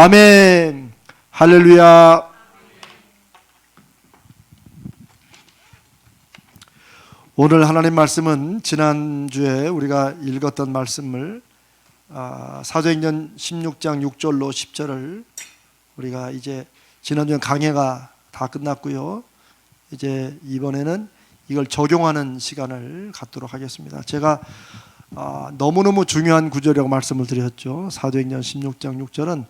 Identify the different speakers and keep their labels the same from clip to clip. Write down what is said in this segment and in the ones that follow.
Speaker 1: 아멘. 할렐루야. 오늘 하나님 말씀은 지난주에 우리가 읽었던 말씀을 사도행전 16장 6절로 10절을 우리가 이제 지난주에 강해가 다 끝났고요. 이제 이번에는 이걸 적용하는 시간을 갖도록 하겠습니다. 제가 너무너무 중요한 구절이라고 말씀을 드렸죠. 사도행전 16장 6절은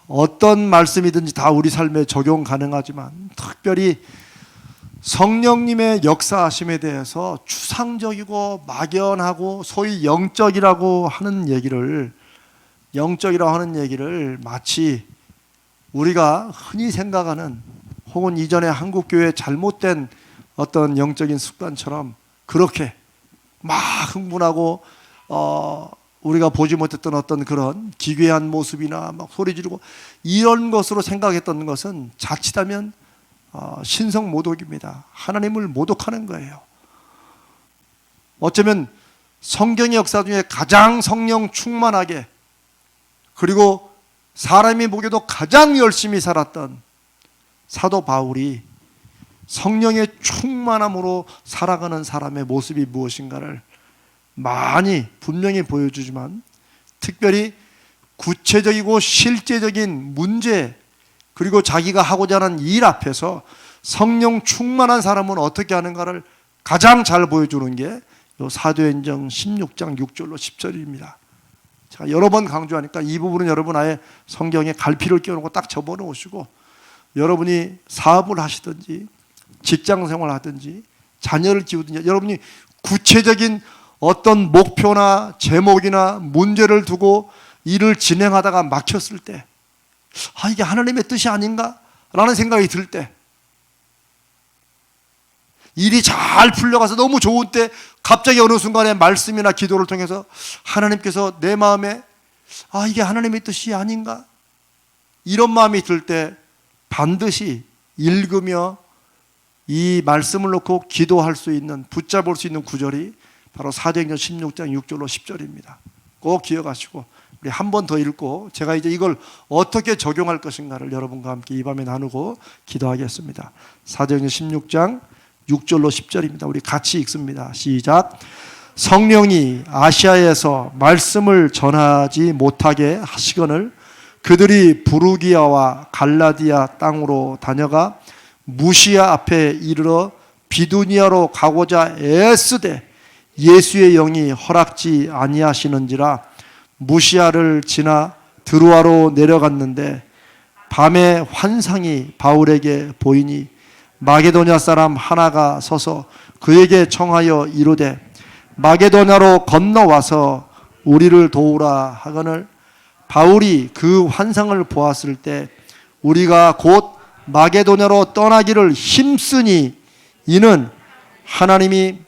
Speaker 1: 어떤 말씀이든지 다 우리 삶에 적용 가능하지만 특별히 성령님의 역사하심에 대해서 추상적이고 막연하고 소위 영적이라고 하는 얘기를 마치 우리가 흔히 생각하는 혹은 이전에 한국교회의 잘못된 어떤 영적인 습관처럼 그렇게 막 흥분하고 우리가 보지 못했던 어떤 그런 기괴한 모습이나 막 소리 지르고 이런 것으로 생각했던 것은 자칫하면 신성 모독입니다. 하나님을 모독하는 거예요. 어쩌면 성경의 역사 중에 가장 성령 충만하게 그리고 사람이 보기에도 가장 열심히 살았던 사도 바울이 성령의 충만함으로 살아가는 사람의 모습이 무엇인가를 많이 분명히 보여주지만 특별히 구체적이고 실제적인 문제 그리고 자기가 하고자 하는 일 앞에서 성령 충만한 사람은 어떻게 하는가를 가장 잘 보여주는 게 사도행전 16장 6절로 10절입니다. 제가 여러 번 강조하니까 이 부분은 여러분 아예 성경에 갈피를 끼워놓고 딱 접어놓으시고 여러분이 사업을 하시든지 직장생활을 하든지 자녀를 키우든지 여러분이 구체적인 어떤 목표나 제목이나 문제를 두고 일을 진행하다가 막혔을 때 이게 하나님의 뜻이 아닌가? 라는 생각이 들 때 일이 잘 풀려가서 너무 좋은 때 갑자기 어느 순간에 말씀이나 기도를 통해서 하나님께서 내 마음에 이게 하나님의 뜻이 아닌가? 이런 마음이 들 때 반드시 읽으며 이 말씀을 놓고 기도할 수 있는 붙잡을 수 있는 구절이 바로 사도행전 16장 6절로 10절입니다. 꼭 기억하시고 우리 한 번 더 읽고 제가 이제 이걸 어떻게 적용할 것인가를 여러분과 함께 이 밤에 나누고 기도하겠습니다. 사도행전 16장 6절로 10절입니다. 우리 같이 읽습니다. 시작. 성령이 아시아에서 말씀을 전하지 못하게 하시거늘 그들이 부르기아와 갈라디아 땅으로 다녀가 무시아 앞에 이르러 비두니아로 가고자 애쓰되 예수의 영이 허락지 아니하시는지라 무시아를 지나 드루아로 내려갔는데 밤에 환상이 바울에게 보이니 마게도냐 사람 하나가 서서 그에게 청하여 이르되 마게도냐로 건너와서 우리를 도우라 하거늘 바울이 그 환상을 보았을 때 우리가 곧 마게도냐로 떠나기를 힘쓰니 이는 하나님이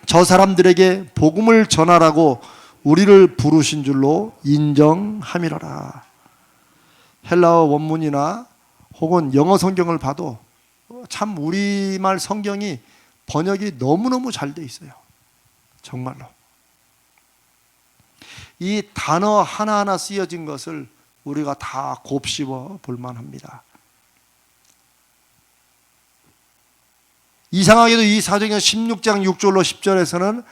Speaker 1: 저 사람들에게 복음을 전하라고 우리를 부르신 줄로 인정함이라라. 헬라어 원문이나 혹은 영어 성경을 봐도 참 우리말 성경이 번역이 너무너무 잘 돼 있어요. 정말로. 이 단어 하나하나 쓰여진 것을 우리가 다 곱씹어 볼 만합니다. 이상하게도 이 사도행전 16장 6절로 10절에서는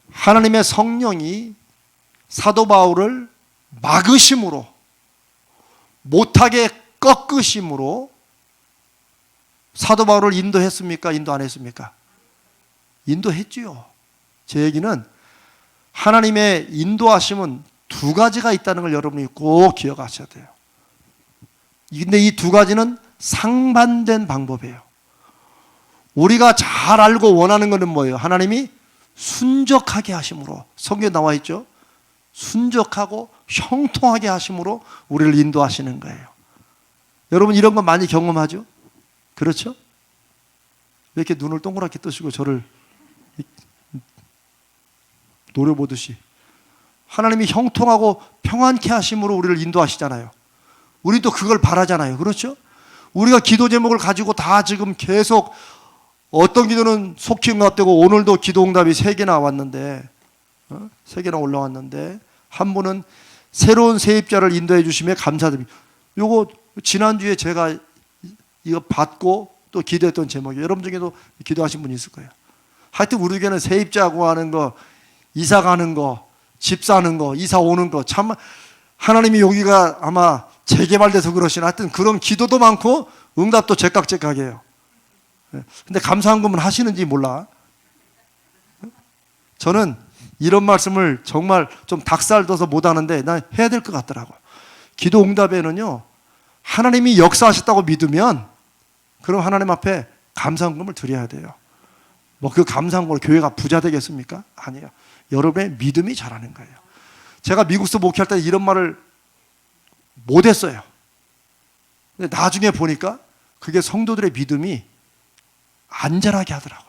Speaker 1: 하나님의 성령이 사도 바울을 막으심으로 못하게 꺾으심으로 사도 바울을 인도했습니까? 인도 안 했습니까? 인도했지요. 제 얘기는 하나님의 인도하심은 두 가지가 있다는 걸 여러분이 꼭 기억하셔야 돼요. 근데 이 두 가지는 상반된 방법이에요. 우리가 잘 알고 원하는 것은 뭐예요? 하나님이 순적하게 하심으로 성경에 나와 있죠. 순적하고 형통하게 하심으로 우리를 인도하시는 거예요. 여러분 이런 거 많이 경험하죠? 그렇죠? 왜 이렇게 눈을 동그랗게 뜨시고 저를 노려보듯이 하나님이 형통하고 평안케 하심으로 우리를 인도하시잖아요. 우리도 그걸 바라잖아요. 그렇죠? 우리가 기도 제목을 가지고 다 지금 계속 어떤 기도는 속히 응답되고 오늘도 기도 응답이 3개나 왔는데 3개나 올라왔는데 한 분은 새로운 세입자를 인도해 주심에 감사드립니다. 요거 지난주에 제가 이거 받고 또 기도했던 제목이에요. 여러분 중에도 기도하신 분이 있을 거예요. 하여튼 우리 교회는 세입자 구하는 거, 이사 가는 거, 집 사는 거, 이사 오는 거, 참 하나님이 여기가 아마 재개발돼서 그러시나 하여튼 그런 기도도 많고 응답도 제깍제깍이에요. 근데 감사한 것만 하시는지 몰라. 저는 이런 말씀을 정말 좀 닭살 둬서 못 하는데 난 해야 될 것 같더라고요. 기도 응답에는요, 하나님이 역사하셨다고 믿으면 그럼 하나님 앞에 감사헌금을 드려야 돼요. 뭐 그 감사헌금으로 교회가 부자 되겠습니까? 아니에요. 여러분의 믿음이 자라는 거예요. 제가 미국에서 목회할 때 이런 말을 못했어요. 근데 나중에 보니까 그게 성도들의 믿음이 안 자라게 하더라고.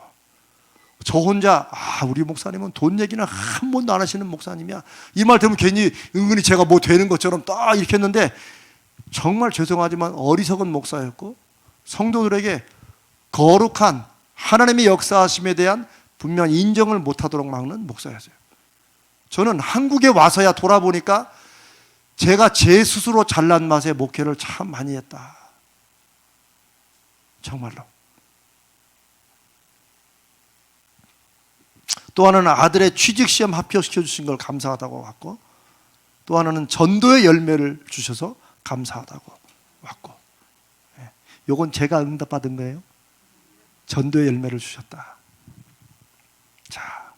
Speaker 1: 저 혼자 우리 목사님은 돈 얘기는 한 번도 안 하시는 목사님이야. 이 말 들으면 괜히 은근히 제가 뭐 되는 것처럼 딱 이렇게 했는데 정말 죄송하지만 어리석은 목사였고 성도들에게 거룩한 하나님의 역사하심에 대한 분명 인정을 못하도록 막는 목사였어요. 저는 한국에 와서야 돌아보니까 제가 제 스스로 잘난 맛에 목회를 참 많이 했다. 정말로. 또 하나는 아들의 취직시험 합격시켜 주신 걸 감사하다고 왔고, 또 하나는 전도의 열매를 주셔서 감사하다고 왔고, 요건 제가 응답받은 거예요. 전도의 열매를 주셨다. 자,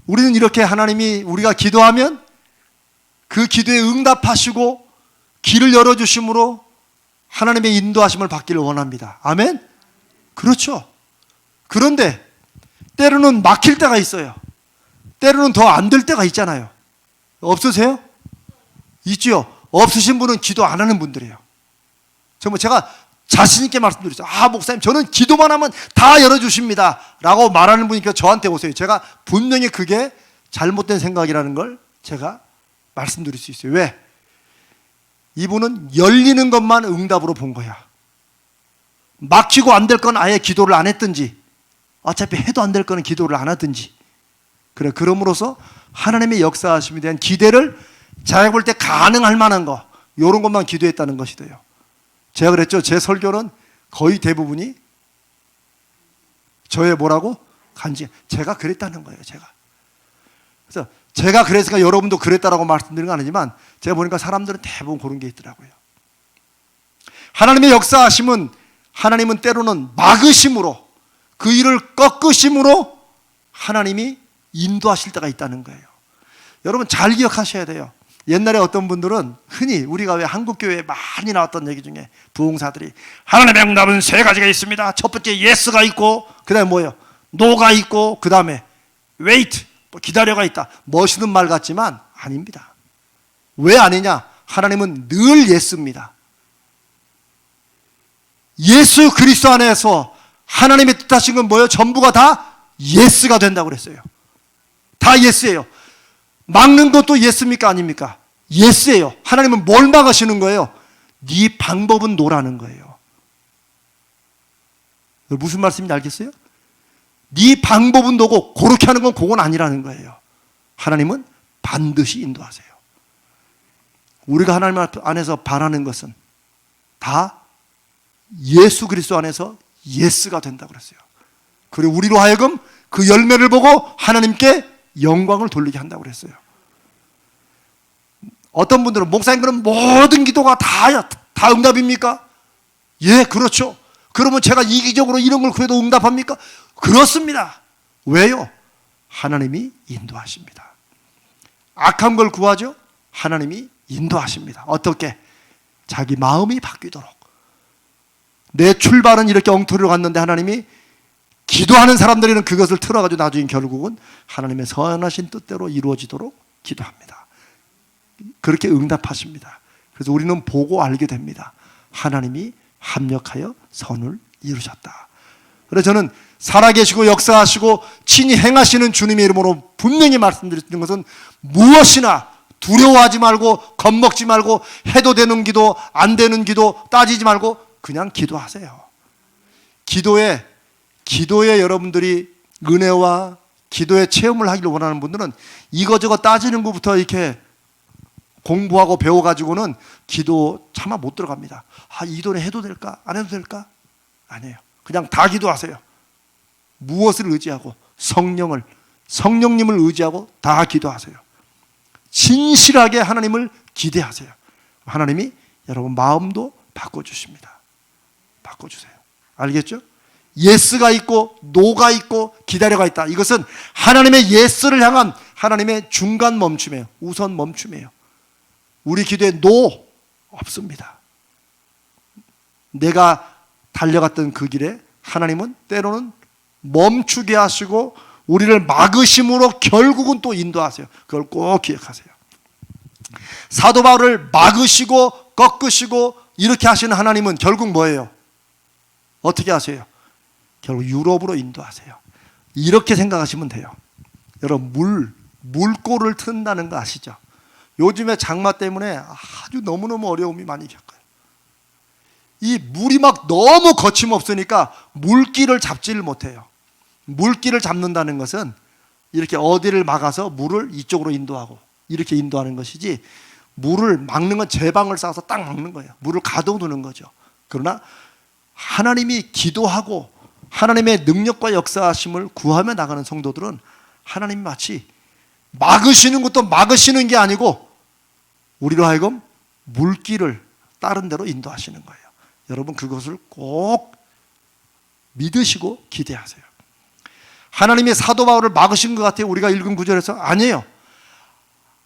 Speaker 1: 우리는 이렇게 하나님이 우리가 기도하면 그 기도에 응답하시고 길을 열어주심으로 하나님의 인도하심을 받기를 원합니다. 아멘? 그렇죠. 그런데 때로는 막힐 때가 있어요. 때로는 더 안 될 때가 있잖아요. 없으세요? 있죠. 없으신 분은 기도 안 하는 분들이에요. 정말 제가 자신 있게 말씀드리죠. 목사님 저는 기도만 하면 다 열어주십니다 라고 말하는 분이니까 저한테 오세요. 제가 분명히 그게 잘못된 생각이라는 걸 제가 말씀드릴 수 있어요. 왜? 이분은 열리는 것만 응답으로 본 거야. 막히고 안 될 건 아예 기도를 안 했든지, 어차피 해도 안 될 거는 기도를 안 하든지, 그럼으로써 하나님의 역사하심에 대한 기대를 자기가 볼 때 가능할 만한 거, 이런 것만 기도했다는 것이 돼요. 제가 그랬죠. 제 설교는 거의 대부분이 저의 뭐라고? 제가 그랬다는 거예요. 그래서 제가 그랬으니까 여러분도 그랬다라고 말씀드리는 건 아니지만 제가 보니까 사람들은 대부분 그런 게 있더라고요. 하나님의 역사하심은 하나님은 때로는 막으심으로, 그 일을 꺾으심으로 하나님이 인도하실 때가 있다는 거예요. 여러분 잘 기억하셔야 돼요. 옛날에 어떤 분들은 흔히 우리가 왜 한국교회에 많이 나왔던 얘기 중에 부흥사들이 하나님의 응답은 세 가지가 있습니다. 첫 번째 예스가 있고, 그 다음에 뭐예요? 노가 있고, 그 다음에 웨이트, 기다려가 있다. 멋있는 말 같지만 아닙니다. 왜 아니냐? 하나님은 늘 예스입니다. 예수 그리스도 안에서 하나님의 뜻하신 건 뭐예요? 전부가 다 예스가 된다고 그랬어요. 다 예스예요. 막는 것도 예스입니까? 아닙니까? 예스예요. 하나님은 뭘 막으시는 거예요? 네 방법은 노라는 거예요. 무슨 말씀인지 알겠어요? 네 방법은 노고 그렇게 하는 건 그건 아니라는 거예요. 하나님은 반드시 인도하세요. 우리가 하나님 안에서 바라는 것은 다 예수 그리스도 안에서 예스가 된다고 그랬어요. 그리고 우리로 하여금 그 열매를 보고 하나님께 영광을 돌리게 한다고 그랬어요. 어떤 분들은 목사님 그럼 모든 기도가 다 응답입니까? 예, 그렇죠. 그러면 제가 이기적으로 이런 걸 구해도 응답합니까? 그렇습니다. 왜요? 하나님이 인도하십니다. 악한 걸 구하죠? 하나님이 인도하십니다. 어떻게? 자기 마음이 바뀌도록. 내 출발은 이렇게 엉터리로 갔는데 하나님이 기도하는 사람들에는 그것을 틀어가지고 나중에 결국은 하나님의 선하신 뜻대로 이루어지도록 기도합니다. 그렇게 응답하십니다. 그래서 우리는 보고 알게 됩니다. 하나님이 합력하여 선을 이루셨다. 그래서 저는 살아계시고 역사하시고 친히 행하시는 주님의 이름으로 분명히 말씀드리는 것은 무엇이나 두려워하지 말고 겁먹지 말고 해도 되는 기도 안 되는 기도 따지지 말고 그냥 기도하세요. 기도에 여러분들이 은혜와 기도의 체험을 하기를 원하는 분들은 이거저거 따지는 것부터 이렇게 공부하고 배워가지고는 기도 차마 못 들어갑니다. 이 돈에 해도 될까? 안 해도 될까? 아니에요. 그냥 다 기도하세요. 무엇을 의지하고? 성령님을 의지하고 다 기도하세요. 진실하게 하나님을 기대하세요. 하나님이 여러분 마음도 바꿔주십니다. 바꿔주세요. 알겠죠? 예스가 있고 노가 있고 기다려가 있다. 이것은 하나님의 예스를 향한 하나님의 중간 멈춤이에요. 우선 멈춤이에요. 우리 기도에 노 없습니다. 내가 달려갔던 그 길에 하나님은 때로는 멈추게 하시고 우리를 막으심으로 결국은 또 인도하세요. 그걸 꼭 기억하세요. 사도 바울을 막으시고 꺾으시고 이렇게 하시는 하나님은 결국 뭐예요? 어떻게 하세요? 결국 유럽으로 인도하세요. 이렇게 생각하시면 돼요. 여러분 물꼬를 튼다는 거 아시죠? 요즘에 장마 때문에 아주 너무너무 어려움이 많이 겪어요. 이 물이 막 너무 거침없으니까 물길을 잡지를 못해요. 물길을 잡는다는 것은 이렇게 어디를 막아서 물을 이쪽으로 인도하고 이렇게 인도하는 것이지, 물을 막는 건 제방을 쌓아서 딱 막는 거예요. 물을 가둬두는 거죠. 그러나 하나님이 기도하고 하나님의 능력과 역사하심을 구하며 나가는 성도들은 하나님이 마치 막으시는 것도 막으시는 게 아니고 우리로 하여금 물길을 다른 데로 인도하시는 거예요. 여러분 그것을 꼭 믿으시고 기대하세요. 하나님이 사도 바울을 막으신 것 같아요. 우리가 읽은 구절에서 아니에요.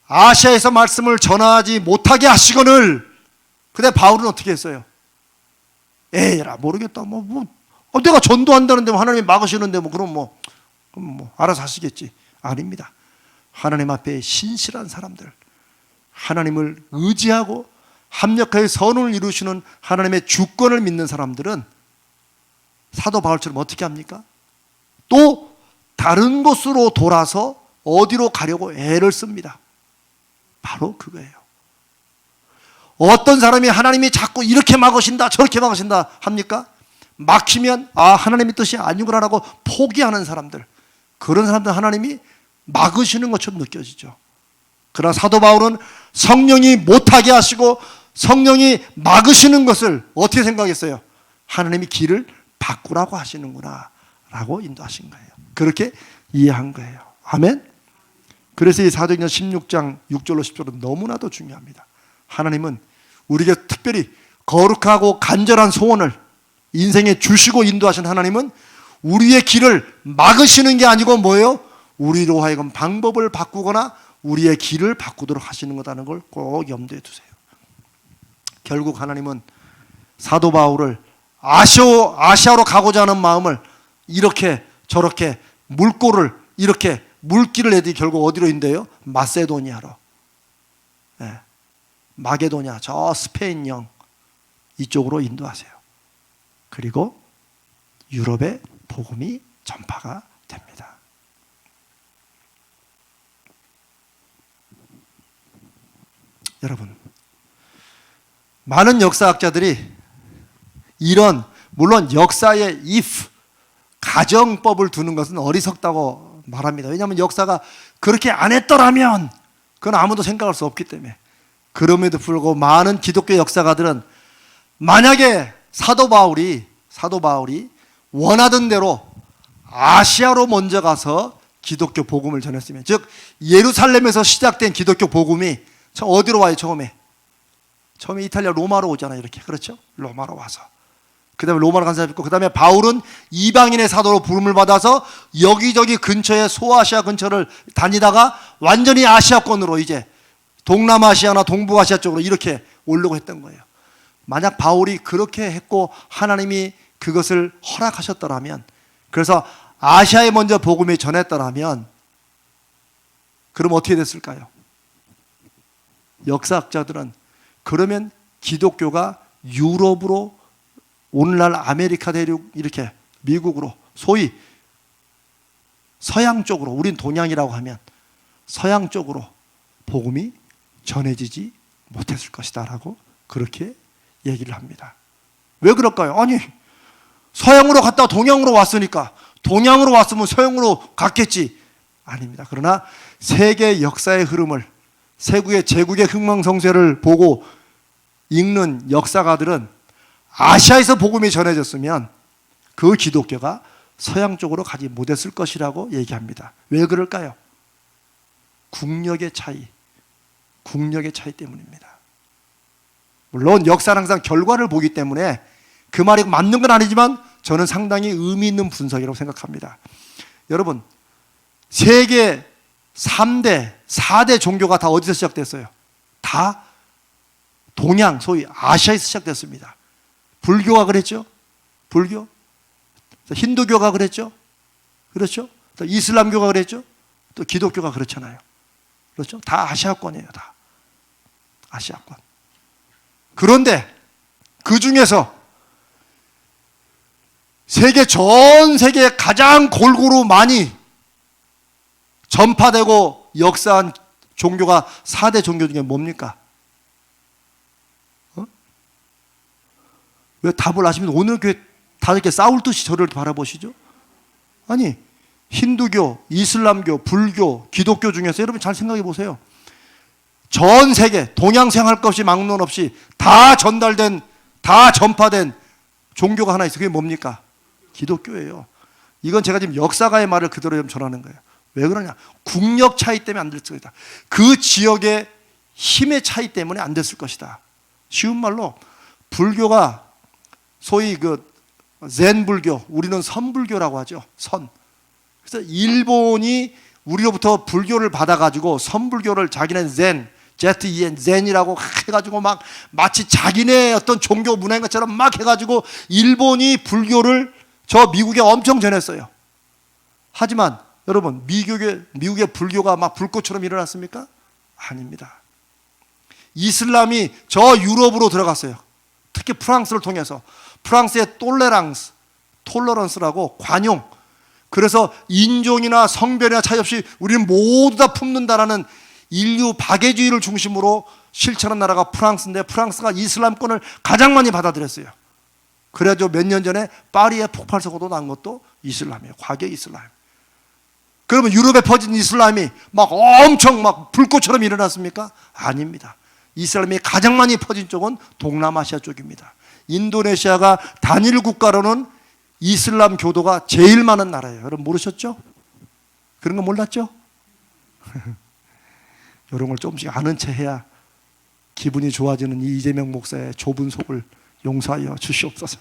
Speaker 1: 아시아에서 말씀을 전하지 못하게 하시거늘. 근데 바울은 어떻게 했어요? 에이라 모르겠다. 내가 전도한다는데 하나님이 막으시는데 그럼 알아서 하시겠지. 아닙니다. 하나님 앞에 신실한 사람들, 하나님을 의지하고 합력하여 선을 이루시는 하나님의 주권을 믿는 사람들은 사도 바울처럼 어떻게 합니까? 또 다른 곳으로 돌아서 어디로 가려고 애를 씁니다. 바로 그거예요. 어떤 사람이 하나님이 자꾸 이렇게 막으신다 저렇게 막으신다 합니까? 막히면 하나님의 뜻이 아니구나라고 포기하는 사람들, 그런 사람들 하나님이 막으시는 것처럼 느껴지죠. 그러나 사도 바울은 성령이 못하게 하시고 성령이 막으시는 것을 어떻게 생각했어요? 하나님이 길을 바꾸라고 하시는구나 라고 인도하신 거예요. 그렇게 이해한 거예요. 아멘. 그래서 이 사도행전 16장 6절로 10절은 너무나도 중요합니다. 하나님은 우리에게 특별히 거룩하고 간절한 소원을 인생에 주시고 인도하신 하나님은 우리의 길을 막으시는 게 아니고 뭐예요? 우리로 하여금 방법을 바꾸거나 우리의 길을 바꾸도록 하시는 거라는 걸 꼭 염두에 두세요. 결국 하나님은 사도 바울을 아시아로 가고자 하는 마음을 이렇게 저렇게 물꼬를 이렇게 물길을 내더니 결국 어디로 인도해요? 마세도니아로. 마게도냐, 저 스페인령 이쪽으로 인도하세요. 그리고 유럽의 복음이 전파가 됩니다. 여러분, 많은 역사학자들이 이런, 물론 역사의 if, 가정법을 두는 것은 어리석다고 말합니다. 왜냐하면 역사가 그렇게 안 했더라면 그건 아무도 생각할 수 없기 때문에. 그럼에도 불구하고 많은 기독교 역사가들은 만약에 사도 바울이 원하던 대로 아시아로 먼저 가서 기독교 복음을 전했으면, 즉 예루살렘에서 시작된 기독교 복음이 어디로 와요? 처음에 이탈리아 로마로 오잖아요. 이렇게, 그렇죠? 로마로 와서 그 다음에 로마로 간 사람이 있고, 그 다음에 바울은 이방인의 사도로 부름을 받아서 여기저기 근처에 소아시아 근처를 다니다가 완전히 아시아권으로 이제 동남아시아나 동북아시아 쪽으로 이렇게 오려고 했던 거예요. 만약 바울이 그렇게 했고 하나님이 그것을 허락하셨더라면, 그래서 아시아에 먼저 복음이 전했더라면 그럼 어떻게 됐을까요? 역사학자들은 그러면 기독교가 유럽으로, 오늘날 아메리카 대륙 이렇게 미국으로, 소위 서양 쪽으로, 우린 동양이라고 하면 서양 쪽으로 복음이 전해지지 못했을 것이다 라고 그렇게 얘기를 합니다. 왜 그럴까요? 아니, 서양으로 갔다가 동양으로 왔으니까 동양으로 왔으면 서양으로 갔겠지. 아닙니다. 그러나 세계 역사의 흐름을 세국의 제국의 흥망성쇠를 보고 읽는 역사가들은 아시아에서 복음이 전해졌으면 그 기독교가 서양 쪽으로 가지 못했을 것이라고 얘기합니다. 왜 그럴까요? 국력의 차이 때문입니다. 물론 역사는 항상 결과를 보기 때문에 그 말이 맞는 건 아니지만 저는 상당히 의미 있는 분석이라고 생각합니다. 여러분, 세계 3대, 4대 종교가 다 어디서 시작됐어요? 다 동양, 소위 아시아에서 시작됐습니다. 불교가 그랬죠? 불교. 힌두교가 그랬죠? 그렇죠? 또 이슬람교가 그랬죠? 또 기독교가 그렇잖아요. 그렇죠? 다 아시아권이에요, 다. 아시아권. 그런데 그 중에서 전 세계에 가장 골고루 많이 전파되고 역사한 종교가 4대 종교 중에 뭡니까? 왜 답을 아시면 오늘 교회 다들 이렇게 싸울 듯이 저를 바라보시죠? 아니, 힌두교, 이슬람교, 불교, 기독교 중에서 여러분 잘 생각해 보세요. 전 세계 동양생 할 것 없이 막론 없이 다 전달된, 다 전파된 종교가 하나 있어요. 그게 뭡니까? 기독교예요. 이건 제가 지금 역사가의 말을 그대로 좀 전하는 거예요. 왜 그러냐? 국력 차이 때문에 안 됐을 것이다. 그 지역의 힘의 차이 때문에 안 됐을 것이다. 쉬운 말로 불교가 소위 젠 불교, 우리는 선불교라고 하죠. 선. 그래서 일본이 우리로부터 불교를 받아가지고 선불교를 자기네 젠이라고 해가지고 막 마치 자기네 어떤 종교 문화인 것처럼 막 해가지고 일본이 불교를 저 미국에 엄청 전했어요. 하지만 여러분, 미국의 불교가 막 불꽃처럼 일어났습니까? 아닙니다. 이슬람이 저 유럽으로 들어갔어요. 특히 프랑스를 통해서. 프랑스의 톨러런스라고 관용. 그래서 인종이나 성별이나 차이 없이 우리는 모두 다 품는다라는 인류 박애주의를 중심으로 실천한 나라가 프랑스인데 프랑스가 이슬람권을 가장 많이 받아들였어요. 그래가지고 몇 년 전에 파리에 폭발사고도 난 것도 이슬람이에요. 과거 이슬람. 그러면 유럽에 퍼진 이슬람이 막 엄청 막 불꽃처럼 일어났습니까? 아닙니다. 이슬람이 가장 많이 퍼진 쪽은 동남아시아 쪽입니다. 인도네시아가 단일 국가로는 이슬람 교도가 제일 많은 나라예요. 여러분 모르셨죠? 그런 거 몰랐죠? 이런 걸 조금씩 아는 채 해야 기분이 좋아지는 이 이재명 목사의 좁은 속을 용서하여 주시옵소서.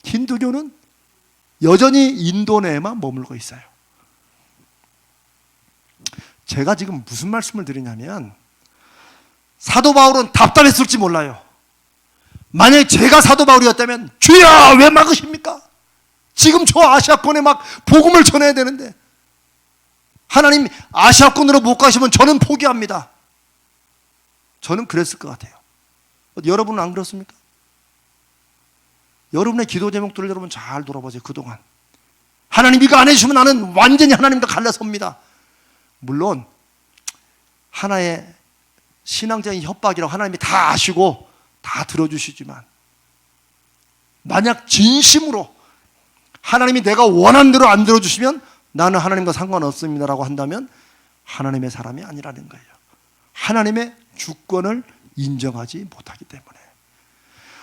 Speaker 1: 힌두교는 여전히 인도 내에만 머물고 있어요. 제가 지금 무슨 말씀을 드리냐면 사도 바울은 답답했을지 몰라요. 만약에 제가 사도 바울이었다면 주여 왜 막으십니까? 지금 저 아시아권에 막 복음을 전해야 되는데 하나님 아시아권으로 못 가시면 저는 포기합니다. 저는 그랬을 것 같아요. 여러분은 안 그렇습니까? 여러분의 기도 제목들을 여러분 잘 돌아보세요. 그동안 하나님 이거 안 해주시면 나는 완전히 하나님과 갈라섭니다. 물론 하나의 신앙적인 협박이라고 하나님이 다 아시고 다 들어주시지만 만약 진심으로 하나님이 내가 원하는 대로 안 들어주시면 나는 하나님과 상관없습니다라고 한다면 하나님의 사람이 아니라는 거예요. 하나님의 주권을 인정하지 못하기 때문에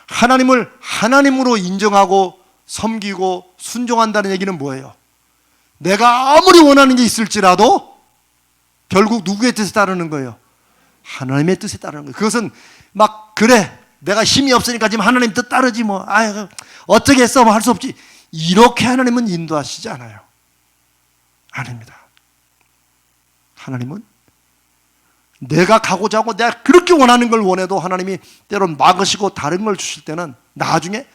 Speaker 1: 하나님을 하나님으로 인정하고 섬기고 순종한다는 얘기는 뭐예요? 내가 아무리 원하는 게 있을지라도 결국 누구의 뜻에 따르는 거예요? 하나님의 뜻에 따르는 거예요. 그것은 막 그래 내가 힘이 없으니까 지금 하나님 뜻 따르지 뭐 어떻게 했어 뭐 할 수 없지 이렇게 하나님은 인도하시지 않아요. 아닙니다. 하나님은 내가 가고자 하고 내가 그렇게 원하는 걸 원해도 하나님이 때론 막으시고 다른 걸 주실 때는 나중에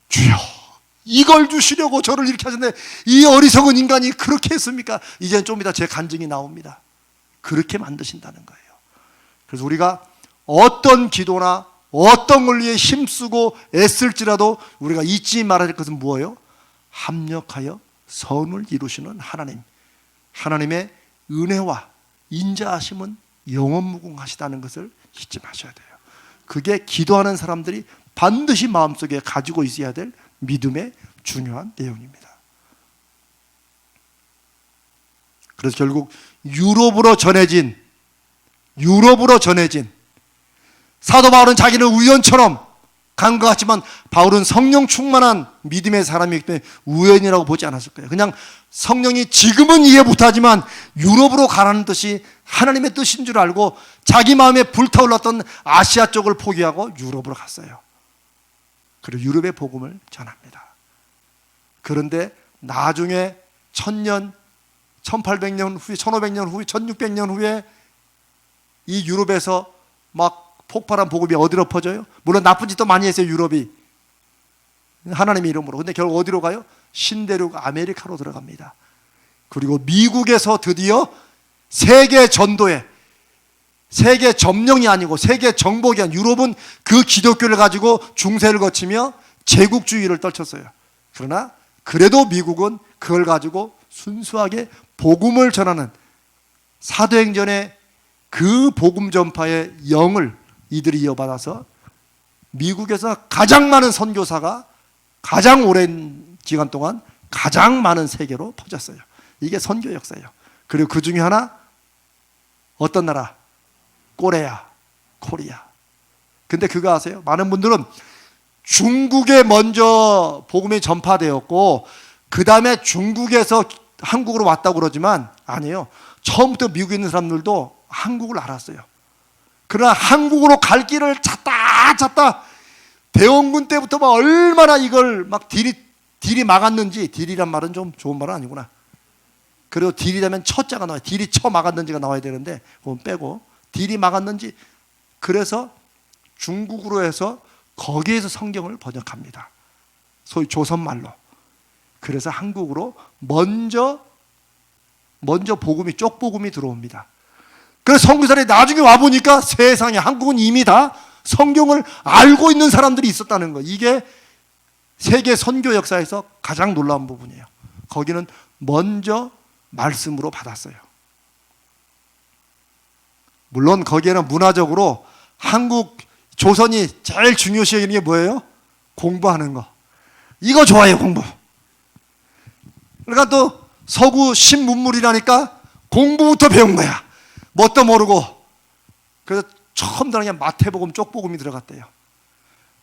Speaker 1: 주여 이걸 주시려고 저를 이렇게 하셨는데 이 어리석은 인간이 그렇게 했습니까? 이제는 좀 이따 제 간증이 나옵니다. 그렇게 만드신다는 거예요. 그래서 우리가 어떤 기도나 어떤 걸 위해 힘쓰고 애쓸지라도 우리가 잊지 말아야 될 것은 무엇이요? 합력하여 선을 이루시는 하나님, 하나님의 은혜와 인자하심은 영원무궁하시다는 것을 잊지 마셔야 돼요. 그게 기도하는 사람들이 반드시 마음속에 가지고 있어야 될 믿음의 중요한 내용입니다. 그래서 결국 유럽으로 전해진 사도 바울은 자기는 우연처럼 간 것 같지만 바울은 성령 충만한 믿음의 사람이기 때문에 우연이라고 보지 않았을 거예요. 그냥 성령이 지금은 이해 못하지만 유럽으로 가라는 뜻이 하나님의 뜻인 줄 알고 자기 마음에 불타올랐던 아시아 쪽을 포기하고 유럽으로 갔어요. 그리고 유럽의 복음을 전합니다. 그런데 나중에 1000년, 1800년 후에, 1500년 후에, 1600년 후에 이 유럽에서 막 폭발한 복음이 어디로 퍼져요? 물론 나쁜 짓도 많이 했어요, 유럽이. 하나님의 이름으로. 근데 결국 어디로 가요? 신대륙 아메리카로 들어갑니다. 그리고 미국에서 드디어 세계 전도에, 세계 점령이 아니고 세계 정복이 아닌, 유럽은 그 기독교를 가지고 중세를 거치며 제국주의를 떨쳤어요. 그러나 그래도 미국은 그걸 가지고 순수하게 복음을 전하는 사도행전의 그 복음 전파의 영을 이들이 이어받아서 미국에서 가장 많은 선교사가 가장 오랜 기간 동안 가장 많은 세계로 퍼졌어요. 이게 선교 역사예요. 그리고 그 중에 하나 어떤 나라? 코리아. 근데 그거 아세요? 많은 분들은 중국에 먼저 복음이 전파되었고 그 다음에 중국에서 한국으로 왔다고 그러지만 아니에요. 처음부터 미국에 있는 사람들도 한국을 알았어요. 그러나 한국으로 갈 길을 찾다 대원군 때부터 막 얼마나 이걸 막 딜이 막았는지, 딜이란 말은 좀 좋은 말은 아니구나. 그리고 딜이라면 처자가 나와요. 딜이 쳐 막았는지가 나와야 되는데 그건 빼고 딜이 막았는지. 그래서 중국으로 해서 거기에서 성경을 번역합니다. 소위 조선말로. 그래서 한국으로 먼저 복음이, 쪽복음이 들어옵니다. 그래서 선교사들이 나중에 와보니까 세상에 한국은 이미 다 성경을 알고 있는 사람들이 있었다는 거예요. 이게 세계 선교 역사에서 가장 놀라운 부분이에요. 거기는 먼저 말씀으로 받았어요. 물론 거기에는 문화적으로 한국, 조선이 제일 중요시 여기는 게 뭐예요? 공부하는 거. 이거 좋아해요, 공부. 그러니까 또 서구 신문물이라니까 공부부터 배운 거야. 뭣도 모르고. 그래서 처음 들어가면 마태복음, 쪽복음이 들어갔대요.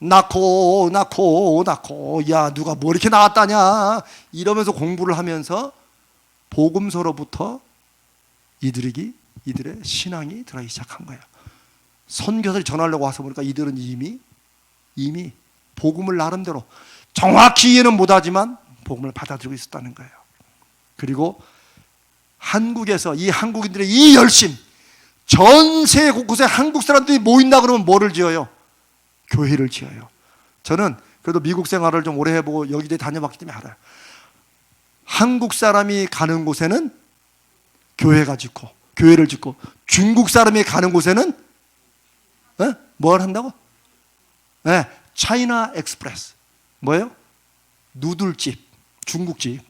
Speaker 1: 낳고 야 누가 뭐 이렇게 나왔다냐 이러면서 공부를 하면서 복음서로부터 이들의 신앙이 들어가기 시작한 거예요. 선교사를 전하려고 와서 보니까 이들은 이미 복음을 나름대로 정확히 이해는 못하지만 복음을 받아들이고 있었다는 거예요. 그리고 한국에서 이 한국인들의 이 열심, 전 세계 곳곳에 한국 사람들이 모인다 그러면 뭐를 지어요? 교회를 지어요. 저는 그래도 미국 생활을 좀 오래 해보고 여기저기 다녀봤기 때문에 알아요. 한국 사람이 가는 곳에는 교회를 짓고 중국 사람이 가는 곳에는 뭘 한다고? 차이나 엑스프레스. 뭐예요? 누들집, 중국집.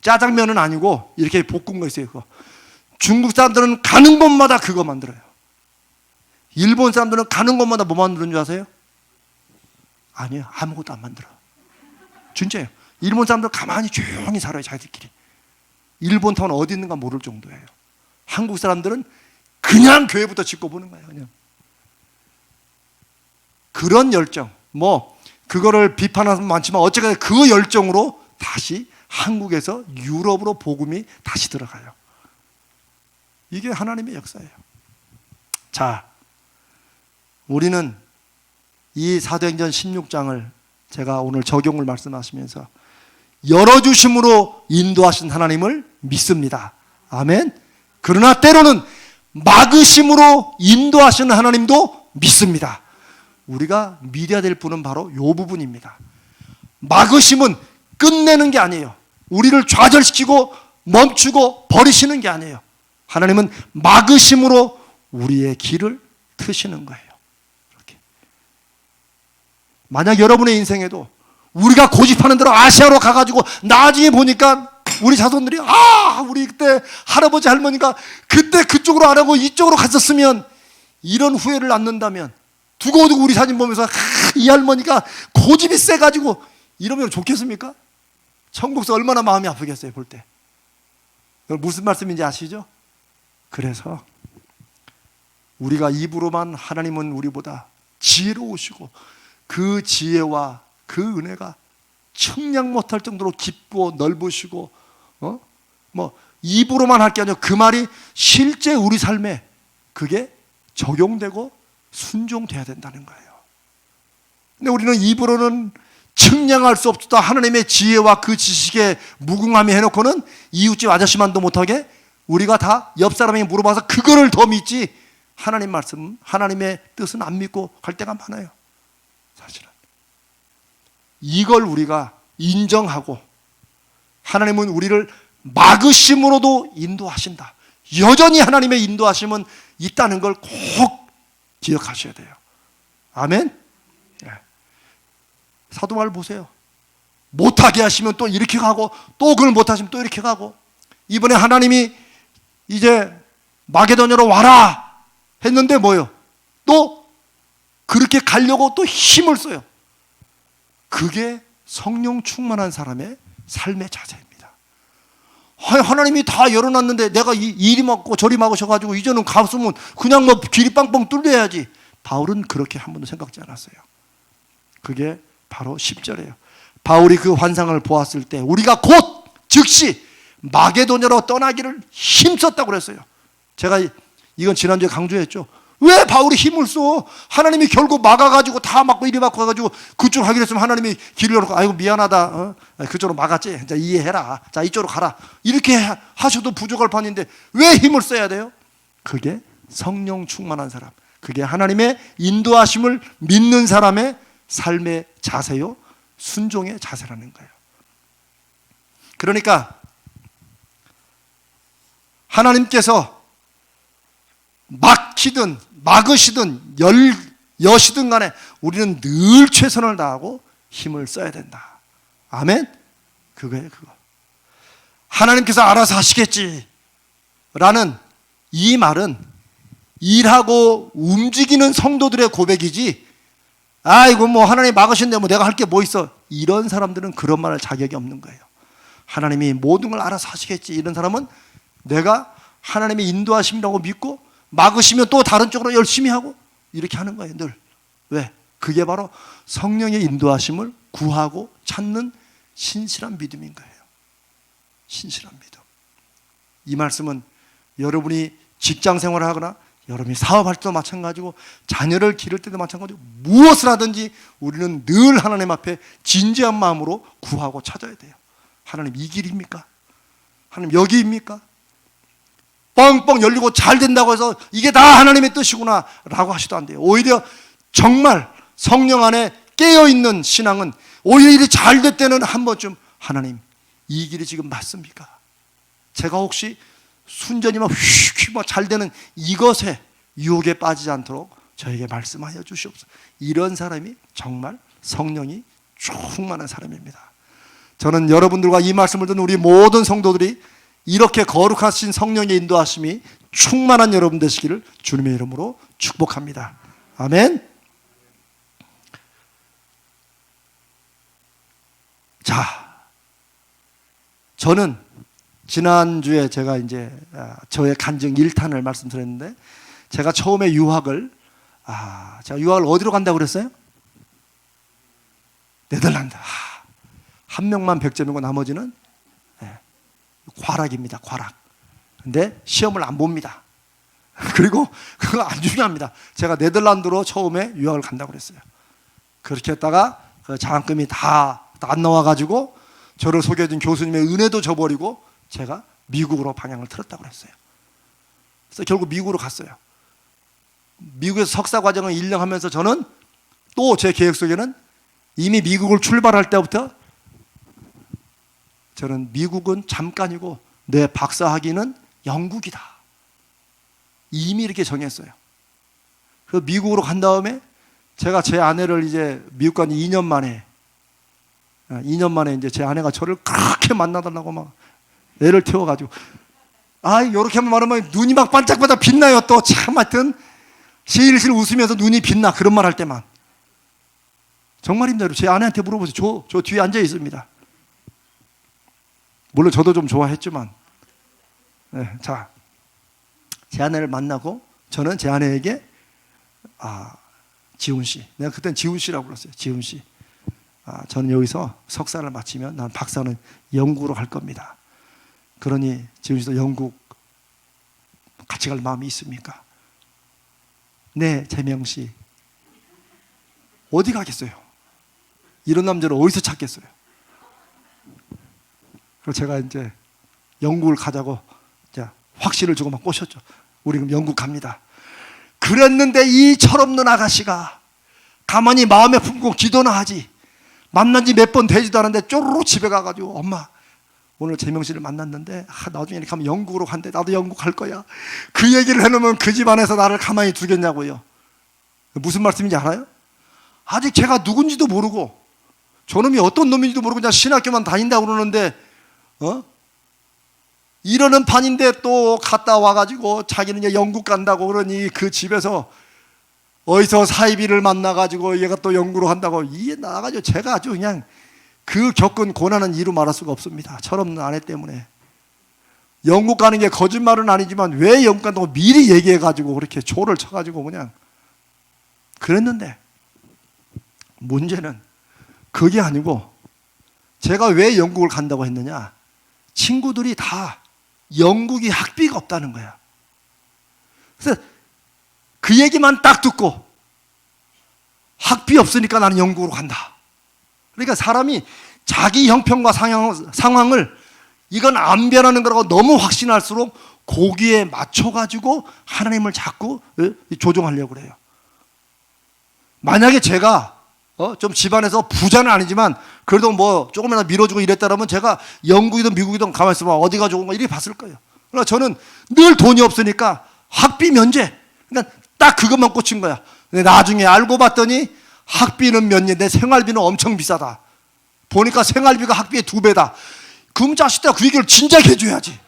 Speaker 1: 짜장면은 아니고 이렇게 볶은 거 있어요. 그거. 중국 사람들은 가는 곳마다 그거 만들어요. 일본 사람들은 가는 곳마다 뭐 만드는 줄 아세요? 아니에요. 아무것도 안 만들어. 진짜예요. 일본 사람들 가만히 조용히 살아요. 자기들끼리. 일본 타운 어디 있는가 모를 정도예요. 한국 사람들은 그냥 교회부터 짓고 보는 거예요. 그냥. 그런 열정, 그거를 비판하는 사람 많지만 어쨌든 그 열정으로 다시 한국에서 유럽으로 복음이 다시 들어가요. 이게 하나님의 역사예요. 자, 우리는 이 사도행전 16장을 제가 오늘 적용을 말씀하시면서 열어주심으로 인도하신 하나님을 믿습니다. 아멘. 그러나 때로는 막으심으로 인도하시는 하나님도 믿습니다. 우리가 믿어야 될 분은 바로 이 부분입니다. 막으심은 끝내는 게 아니에요. 우리를 좌절시키고 멈추고 버리시는 게 아니에요. 하나님은 막으심으로 우리의 길을 트시는 거예요. 이렇게. 만약 여러분의 인생에도 우리가 고집하는 대로 아시아로 가가지고 나중에 보니까 우리 자손들이 우리 그때 할아버지 할머니가 그때 그쪽으로 안 하고 이쪽으로 갔었으면 이런 후회를 낳는다면 두고두고 우리 사진 보면서 이 할머니가 고집이 세가지고 이러면 좋겠습니까? 천국에서 얼마나 마음이 아프겠어요, 볼 때. 무슨 말씀인지 아시죠? 그래서 우리가 입으로만 하나님은 우리보다 지혜로우시고 그 지혜와 그 은혜가 측량 못할 정도로 깊고 넓으시고 입으로만 할 게 아니라 그 말이 실제 우리 삶에 그게 적용되고 순종돼야 된다는 거예요. 근데 우리는 입으로는 측량할 수 없다 하나님의 지혜와 그 지식에 무궁함이 해놓고는 이웃집 아저씨만도 못하게 우리가 다 옆 사람에게 물어봐서 그거를 더 믿지 하나님 말씀, 하나님의 뜻은 안 믿고 갈 때가 많아요. 사실은 이걸 우리가 인정하고 하나님은 우리를 막으심으로도 인도하신다. 여전히 하나님의 인도하심은 있다는 걸 꼭 기억하셔야 돼요. 아멘. 사도 바울 보세요. 못하게 하시면 또 이렇게 가고 또 그걸 못하시면 또 이렇게 가고 이번에 하나님이 이제 마게도냐로 와라 했는데 뭐요? 또 그렇게 가려고 또 힘을 써요. 그게 성령 충만한 사람의 삶의 자세입니다. 하나님이 다 열어놨는데 내가 이리 막고 저리 막으셔가지고 이제는 갔으면 그냥 뭐 길이 빵빵 뚫려야지. 바울은 그렇게 한 번도 생각지 않았어요. 그게 바로 10절이에요. 바울이 그 환상을 보았을 때 우리가 곧 즉시 마게도냐로 떠나기를 힘썼다고 그랬어요. 제가 이건 지난주에 강조했죠. 왜 바울이 힘을 써? 하나님이 결국 막아가지고 다 막고 이리 막고 가가지고 그쪽 하기로 했으면 하나님이 길을 열어놓고 아이고 미안하다. 그쪽으로 막았지. 자 이해해라. 자 이쪽으로 가라. 이렇게 하셔도 부족할 판인데 왜 힘을 써야 돼요? 그게 성령 충만한 사람. 그게 하나님의 인도하심을 믿는 사람의 삶의 자세요. 순종의 자세라는 거예요. 그러니까 하나님께서 막히든 막으시든 여시든 간에 우리는 늘 최선을 다하고 힘을 써야 된다. 아멘? 그거예요, 그거. 하나님께서 알아서 하시겠지 라는 이 말은 일하고 움직이는 성도들의 고백이지 아이고 뭐 하나님 막으신데 뭐 내가 할 게 뭐 있어. 이런 사람들은 그런 말할 자격이 없는 거예요. 하나님이 모든 걸 알아서 하시겠지. 이런 사람은 내가 하나님의 인도하심이라고 믿고 막으시면 또 다른 쪽으로 열심히 하고 이렇게 하는 거예요. 늘. 왜? 그게 바로 성령의 인도하심을 구하고 찾는 신실한 믿음인 거예요. 신실한 믿음. 이 말씀은 여러분이 직장 생활을 하거나 여러분이 사업할 때도 마찬가지고 자녀를 기를 때도 마찬가지고 무엇을 하든지 우리는 늘 하나님 앞에 진지한 마음으로 구하고 찾아야 돼요. 하나님 이 길입니까? 하나님 여기입니까? 뻥뻥 열리고 잘 된다고 해서 이게 다 하나님의 뜻이구나 라고 하시도 안 돼요. 오히려 정말 성령 안에 깨어있는 신앙은 오히려 일이 잘 될 때는 한 번쯤 하나님 이 길이 지금 맞습니까? 제가 혹시 순전히 막 휙휙 막 잘 되는 이것에 유혹에 빠지지 않도록 저에게 말씀하여 주시옵소서. 이런 사람이 정말 성령이 충만한 사람입니다. 저는 여러분들과 이 말씀을 듣는 우리 모든 성도들이 이렇게 거룩하신 성령의 인도하심이 충만한 여러분 되시기를 주님의 이름으로 축복합니다. 아멘. 자, 저는 지난주에 제가 이제 저의 간증 1탄을 말씀드렸는데 제가 처음에 유학을 제가 유학을 어디로 간다고 그랬어요? 네덜란드. 한 명만 100점이고 나머지는 과락입니다. 과락. 근데 시험을 안 봅니다. 그리고 그거 안 중요합니다. 제가 네덜란드로 처음에 유학을 간다고 그랬어요. 그렇게 했다가 그 장학금이 다 안 나와가지고 저를 소개해준 교수님의 은혜도 저버리고 제가 미국으로 방향을 틀었다고 그랬어요. 그래서 결국 미국으로 갔어요. 미국에서 석사 과정을 1년 하면서 저는 또 제 계획 속에는 이미 미국을 출발할 때부터 저는 미국은 잠깐이고 내 박사 학위는 영국이다. 이미 이렇게 정했어요. 그래서 미국으로 간 다음에 제가 제 아내를 이제 미국 간 2년 만에 이제 제 아내가 저를 그렇게 만나달라고 막 애를 태워가지고 요렇게만 말하면 눈이 막 반짝반짝 빛나요. 또 참 하여튼 실실 웃으면서 눈이 빛나. 그런 말 할 때만. 정말입니다. 제 아내한테 물어보세요. 저 뒤에 앉아 있습니다. 물론 저도 좀 좋아했지만 네, 자, 제 아내를 만나고 저는 제 아내에게 지훈 씨, 내가 그땐 지훈 씨라고 불렀어요. 지훈 씨, 저는 여기서 석사를 마치면 난 박사는 영국으로 갈 겁니다. 그러니 지훈 씨도 영국 같이 갈 마음이 있습니까? 네, 재명 씨. 어디 가겠어요? 이런 남자를 어디서 찾겠어요? 그래서 제가 이제 영국을 가자고 이제 확신을 주고 막 꼬셨죠. 우리 그럼 영국 갑니다. 그랬는데 이 철없는 아가씨가 가만히 마음에 품고 기도나 하지, 만난 지 몇 번 되지도 않았는데 쪼르르 집에 가가지고 엄마 오늘 재명 씨를 만났는데 나중에 이렇게 하면 영국으로 간대. 나도 영국 갈 거야. 그 얘기를 해놓으면 그 집안에서 나를 가만히 두겠냐고요. 무슨 말씀인지 알아요? 아직 제가 누군지도 모르고 저놈이 어떤 놈인지도 모르고 그냥 신학교만 다닌다고 그러는데 이러는 판인데 또 갔다 와가지고 자기는 이제 영국 간다고 그러니 그 집에서 어디서 사이비를 만나가지고 얘가 또 영국으로 간다고 이게 나가지고 제가 아주 그냥 그 겪은 고난은 이루 말할 수가 없습니다. 철없는 아내 때문에. 영국 가는 게 거짓말은 아니지만 왜 영국 간다고 미리 얘기해가지고 그렇게 조를 쳐가지고 그냥 그랬는데, 문제는 그게 아니고 제가 왜 영국을 간다고 했느냐, 친구들이 다 영국이 학비가 없다는 거야. 그래서 그 얘기만 딱 듣고 학비 없으니까 나는 영국으로 간다. 그러니까 사람이 자기 형편과 상황을 이건 안 변하는 거라고 너무 확신할수록 거기에 맞춰가지고 하나님을 자꾸 조종하려고 그래요. 만약에 제가 좀 집안에서 부자는 아니지만 그래도 뭐 조금이라도 밀어주고 이랬다면 제가 영국이든 미국이든 가만히 있으면 어디가 좋은가 이렇게 봤을 거예요. 그러나 저는 늘 돈이 없으니까 학비 면제, 그러니까 딱 그것만 꽂힌 거야. 근데 나중에 알고 봤더니 학비는 면제인데 생활비는 엄청 비싸다. 보니까 생활비가 학비의 2배다. 그럼 자식들 그 얘기를 진작에 해줘야지.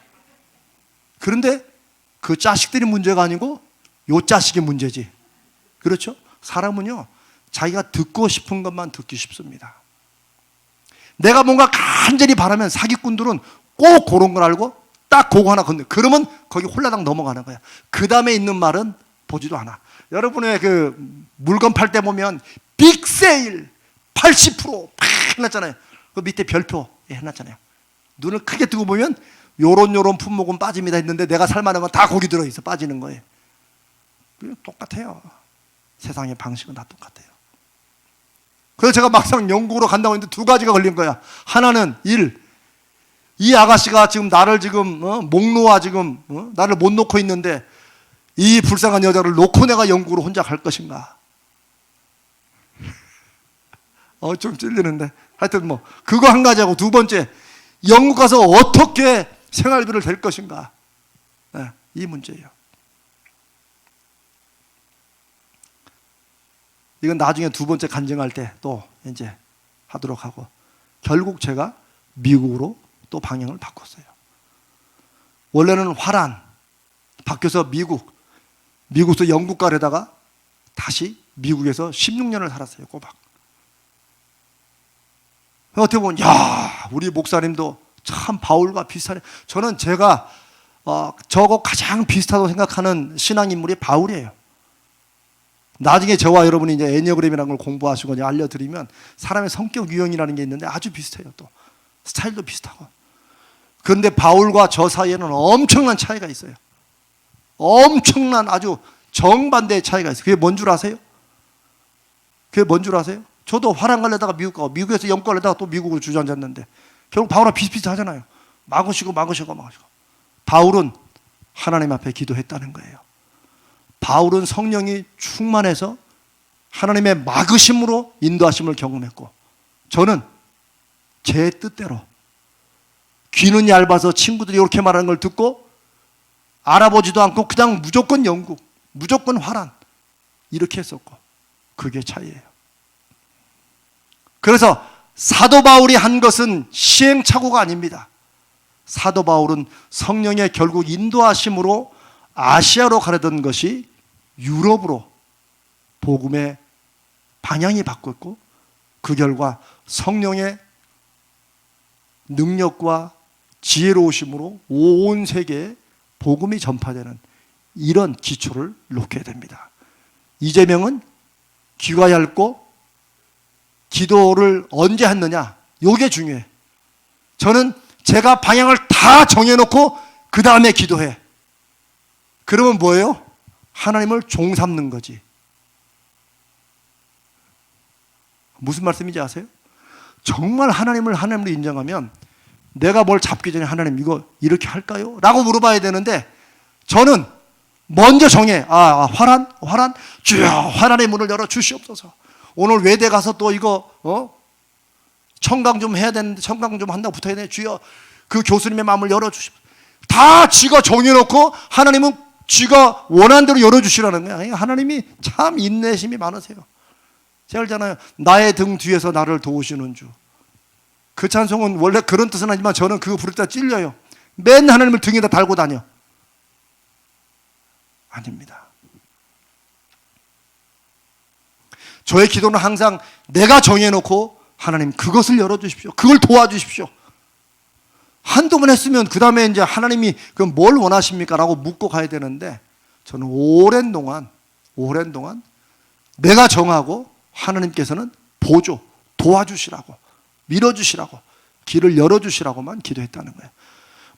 Speaker 1: 그런데 그 자식들이 문제가 아니고 요 자식이 문제지. 그렇죠? 사람은요, 자기가 듣고 싶은 것만 듣기 쉽습니다. 내가 뭔가 간절히 바라면 사기꾼들은 꼭 그런 걸 알고 딱 그거 하나 건네. 그러면 거기 홀라당 넘어가는 거야. 그 다음에 있는 말은 보지도 않아. 여러분의 그 물건 팔 때 보면 빅세일 80% 팍 해놨잖아요. 그 밑에 별표 해놨잖아요. 눈을 크게 뜨고 보면 요런 품목은 빠집니다 했는데 내가 살만한 건 다 거기 들어있어. 빠지는 거예요. 똑같아요. 세상의 방식은 다 똑같아요. 그래서 제가 막상 영국으로 간다고 했는데 2가지가 걸린 거야. 하나는 이 아가씨가 지금 나를 지금 목 놓아 지금 나를 못 놓고 있는데 이 불쌍한 여자를 놓고 내가 영국으로 혼자 갈 것인가. 좀 찔리는데 하여튼 뭐 그거 한 가지하고, 2번째 영국 가서 어떻게 생활비를 댈 것인가. 네, 이 문제예요. 이건 나중에 2번째 간증할 때 또 이제 하도록 하고, 결국 제가 미국으로 또 방향을 바꿨어요. 원래는 화란 바뀌어서 미국에서 영국 가려다가 다시 미국에서 16년을 살았어요. 꼬박. 어떻게 보면 우리 목사님도 참 바울과 비슷하네. 저는 제가 저거 가장 비슷하다고 생각하는 신앙인물이 바울이에요. 나중에 저와 여러분이 이제 애니어그램이라는 걸 공부하시고 이제 알려드리면 사람의 성격 유형이라는 게 있는데 아주 비슷해요. 또 스타일도 비슷하고. 그런데 바울과 저 사이에는 엄청난 차이가 있어요. 엄청난 아주 정반대의 차이가 있어요. 그게 뭔 줄 아세요? 저도 화랑 가려다가 미국 가고 미국에서 영국 가려다가 또 미국으로 주저앉았는데 결국 바울과 비슷비슷하잖아요. 막으시고. 바울은 하나님 앞에 기도했다는 거예요. 바울은 성령이 충만해서 하나님의 막으심으로 인도하심을 경험했고, 저는 제 뜻대로 귀는 얇아서 친구들이 이렇게 말하는 걸 듣고 알아보지도 않고 그냥 무조건 영국, 무조건 화란 이렇게 했었고, 그게 차이예요. 그래서 사도 바울이 한 것은 시행착오가 아닙니다. 사도 바울은 성령의 결국 인도하심으로 아시아로 가려던 것이 유럽으로 복음의 방향이 바뀌었고, 그 결과 성령의 능력과 지혜로우심으로 온 세계에 복음이 전파되는 이런 기초를 놓게 됩니다. 이재명은 귀가 얇고 기도를 언제 했느냐? 이게 중요해. 저는 제가 방향을 다 정해놓고 그 다음에 기도해. 그러면 뭐예요? 하나님을 종 삼는 거지. 무슨 말씀인지 아세요? 정말 하나님으로 인정하면 내가 뭘 잡기 전에 하나님 이거 이렇게 할까요? 라고 물어봐야 되는데 저는 먼저 정해. 화란 주여 화란의 문을 열어 주시옵소서. 오늘 외대 가서 또 이거 청강 좀 해야 되는데 청강 좀 한다고 붙어야 되네. 주여 그 교수님의 마음을 열어 주시옵소서. 다 지가 정해놓고 하나님은 지가 원하는 대로 열어주시라는 거야. 하나님이 참 인내심이 많으세요. 제가 알잖아요. 나의 등 뒤에서 나를 도우시는 주. 그 찬송은 원래 그런 뜻은 아니지만 저는 그거 부를 때 찔려요. 맨 하나님을 등에다 달고 다녀. 아닙니다. 저의 기도는 항상 내가 정해놓고 하나님 그것을 열어주십시오. 그걸 도와주십시오. 한두 번 했으면 그 다음에 이제 하나님이 그럼 뭘 원하십니까? 라고 묻고 가야 되는데 저는 오랜 동안 내가 정하고 하나님께서는 보조, 도와주시라고, 밀어주시라고, 길을 열어주시라고만 기도했다는 거예요.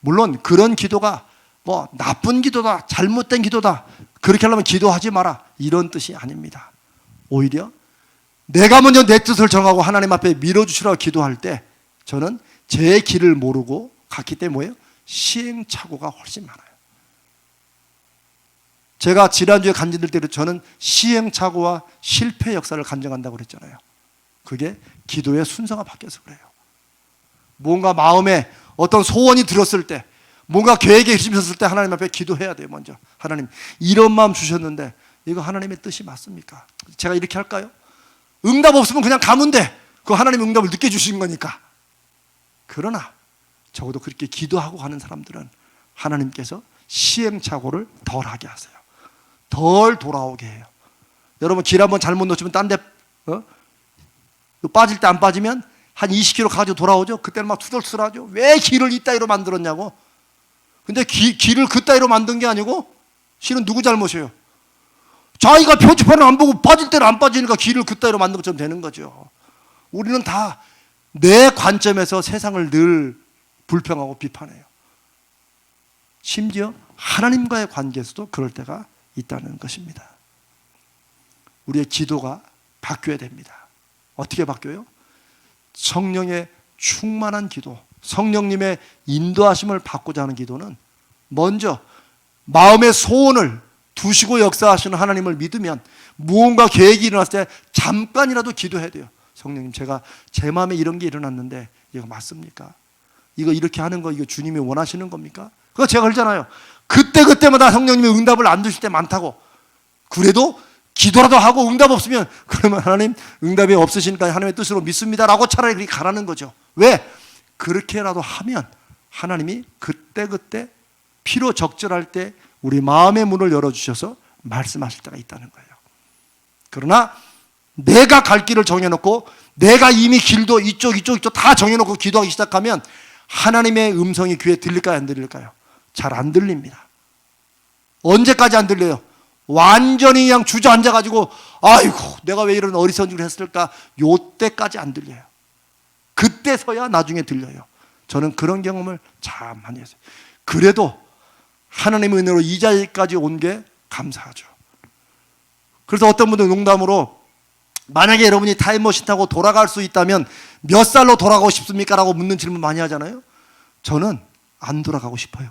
Speaker 1: 물론 그런 기도가 뭐 나쁜 기도다, 잘못된 기도다, 그렇게 하려면 기도하지 마라, 이런 뜻이 아닙니다. 오히려 내가 먼저 내 뜻을 정하고 하나님 앞에 밀어주시라고 기도할 때 저는 제 길을 모르고 갔기 때문에 뭐예요? 시행착오가 훨씬 많아요. 제가 지난주에 간증들 때도 저는 시행착오와 실패 역사를 간증한다고 그랬잖아요. 그게 기도의 순서가 바뀌어서 그래요. 뭔가 마음에 어떤 소원이 들었을 때, 뭔가 계획에 힘있었을 때 하나님 앞에 기도해야 돼요. 먼저 하나님 이런 마음 주셨는데 이거 하나님의 뜻이 맞습니까? 제가 이렇게 할까요? 응답 없으면 그냥 가면 돼. 그 하나님 응답을 늦게 주신 거니까. 그러나 적어도 그렇게 기도하고 가는 사람들은 하나님께서 시행착오를 덜 하게 하세요. 덜 돌아오게 해요. 여러분 길 한번 잘못 놓치면 딴 데 빠질 때 안 빠지면 한 20km 가지고 돌아오죠. 그때는 막 투덜투덜하죠. 왜 길을 이따위로 만들었냐고. 근데 길을 그따위로 만든 게 아니고 실은 누구 잘못이에요? 자기가 표지판을 안 보고 빠질 때는 안 빠지니까 길을 그따위로 만든 것처럼 되는 거죠. 우리는 다 내 관점에서 세상을 늘 불평하고 비판해요. 심지어 하나님과의 관계에서도 그럴 때가 있다는 것입니다. 우리의 기도가 바뀌어야 됩니다. 어떻게 바뀌어요? 성령의 충만한 기도, 성령님의 인도하심을 받고자 하는 기도는 먼저 마음의 소원을 두시고 역사하시는 하나님을 믿으면 무언가 계획이 일어났을 때 잠깐이라도 기도해야 돼요. 성령님 제가 제 마음에 이런 게 일어났는데 이거 맞습니까? 이거 이렇게 하는 거 이거 주님이 원하시는 겁니까? 그거 제가 그러잖아요. 그때마다 성령님이 응답을 안 주실 때 많다고. 그래도 기도라도 하고 응답 없으면 그러면 하나님 응답이 없으시니까 하나님의 뜻으로 믿습니다라고 차라리 그렇게 가라는 거죠. 왜? 그렇게라도 하면 하나님이 그때 필요 적절할 때 우리 마음의 문을 열어주셔서 말씀하실 때가 있다는 거예요. 그러나 내가 갈 길을 정해놓고 내가 이미 길도 이쪽 다 정해놓고 기도하기 시작하면 하나님의 음성이 귀에 들릴까요? 안 들릴까요? 잘 안 들립니다. 언제까지 안 들려요? 완전히 그냥 주저앉아가지고 아이고 내가 왜 이런 어리석은 일을 했을까? 요때까지 안 들려요. 그때서야 나중에 들려요. 저는 그런 경험을 참 많이 했어요. 그래도 하나님의 은혜로 이 자리까지 온 게 감사하죠. 그래서 어떤 분들 농담으로 만약에 여러분이 타임머신 타고 돌아갈 수 있다면 몇 살로 돌아가고 싶습니까? 라고 묻는 질문 많이 하잖아요. 저는 안 돌아가고 싶어요.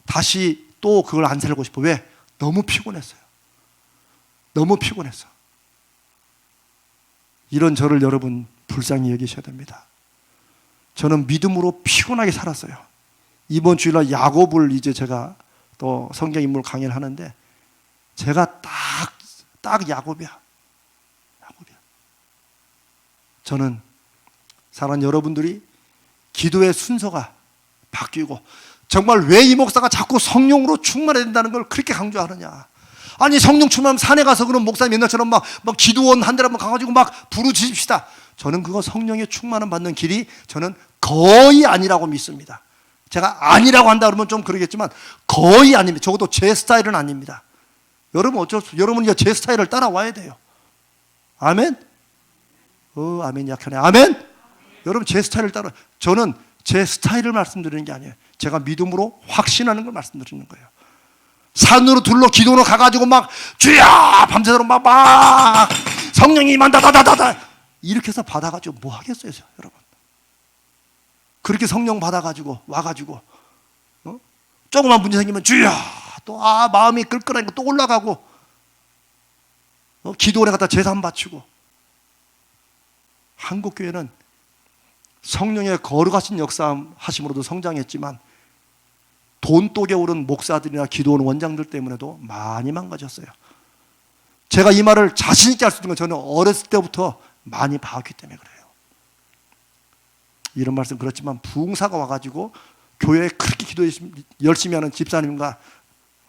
Speaker 1: 다시 또 그걸 안 살고 싶어. 왜? 너무 피곤했어요. 너무 피곤했어. 이런 저를 여러분 불쌍히 여기셔야 됩니다. 저는 믿음으로 피곤하게 살았어요. 이번 주일날 야곱을 이제 제가 또 성경 인물 강의를 하는데 제가 딱 야곱이야. 저는 사랑하는 여러분들이 기도의 순서가 바뀌고 정말 왜 이 목사가 자꾸 성령으로 충만해야 된다는 걸 그렇게 강조하느냐. 아니 성령 충만하면 산에 가서 그럼 목사님 옛날처럼 막 기도원 한 달 한번 가가지고 막 부르짖읍시다. 저는 그거 성령의 충만함 받는 길이 저는 거의 아니라고 믿습니다. 제가 아니라고 한다 그러면 좀 그러겠지만 거의 아닙니다. 적어도 제 스타일은 아닙니다. 여러분 여러분 이제 제 스타일을 따라와야 돼요. 아멘? 아멘 약하네. 아멘? 여러분 제 스타일을 따라. 저는 제 스타일을 말씀드리는 게 아니에요. 제가 믿음으로 확신하는 걸 말씀드리는 거예요. 산으로 둘러 기도로 가가지고 막 주야 밤새도록 막 성령이 만다다다다다 이렇게 해서 받아가지고 뭐 하겠어요, 여러분? 그렇게 성령 받아가지고 와가지고 조그만 문제 생기면 주야 또 마음이 끌끌하니까 또 올라가고 기도원에 갖다 제산 바치고. 한국교회는 성령의 거룩하신 역사하심으로도 성장했지만 돈독에 오른 목사들이나 기도원 원장들 때문에도 많이 망가졌어요. 제가 이 말을 자신 있게 할 수 있는 건 저는 어렸을 때부터 많이 봐왔기 때문에 그래요. 이런 말씀 그렇지만 부흥사가 와가지고 교회에 그렇게 기도 열심히 하는 집사님과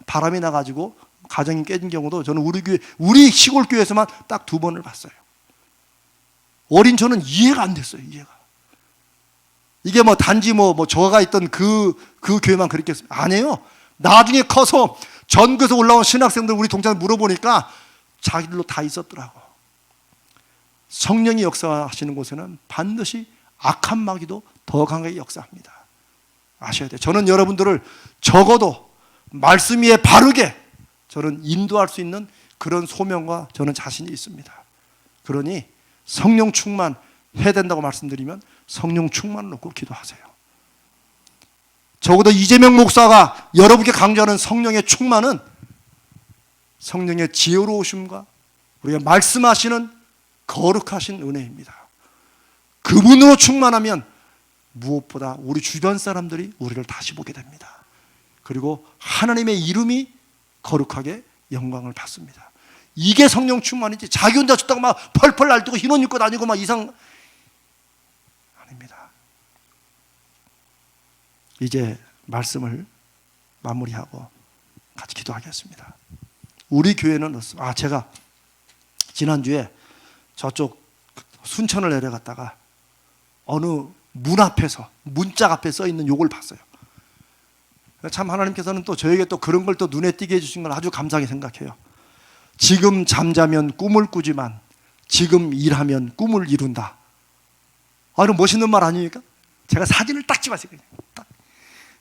Speaker 1: 바람이 나가지고 가정이 깨진 경우도 저는 우리 시골 교회에서만 딱 2번을 봤어요. 어린 저는 이해가 안 됐어요. 이게 뭐 단지 저가 있던 그 교회만 그랬겠습니까? 아니에요. 나중에 커서 전교에서 올라온 신학생들 우리 동창들 물어보니까 자기들로 다 있었더라고. 성령이 역사하시는 곳에는 반드시 악한 마귀도 더 강하게 역사합니다. 아셔야 돼요. 저는 여러분들을 적어도 말씀 위에 바르게 저는 인도할 수 있는 그런 소명과 저는 자신이 있습니다. 그러니 성령 충만 해야 된다고 말씀드리면 성령 충만을 놓고 기도하세요. 적어도 이재명 목사가 여러분께 강조하는 성령의 충만은 성령의 지혜로우심과 우리가 말씀하시는 거룩하신 은혜입니다. 그분으로 충만하면 무엇보다 우리 주변 사람들이 우리를 다시 보게 됩니다. 그리고 하나님의 이름이 거룩하게 영광을 받습니다. 이게 성령 충만이지 자기 혼자 죽다가 막 펄펄 날뛰고 흰 옷 입고 다니고 막 이상 아닙니다. 이제 말씀을 마무리하고 같이 기도하겠습니다. 우리 교회는 제가 지난주에 저쪽 순천을 내려갔다가 어느 문짝 앞에 써 있는 욕을 봤어요. 참 하나님께서는 또 저에게 또 그런 걸 또 눈에 띄게 해주신 걸 아주 감사하게 생각해요. 지금 잠자면 꿈을 꾸지만 지금 일하면 꿈을 이룬다. 이런 멋있는 말 아닙니까? 제가 사진을 딱 찍었어요.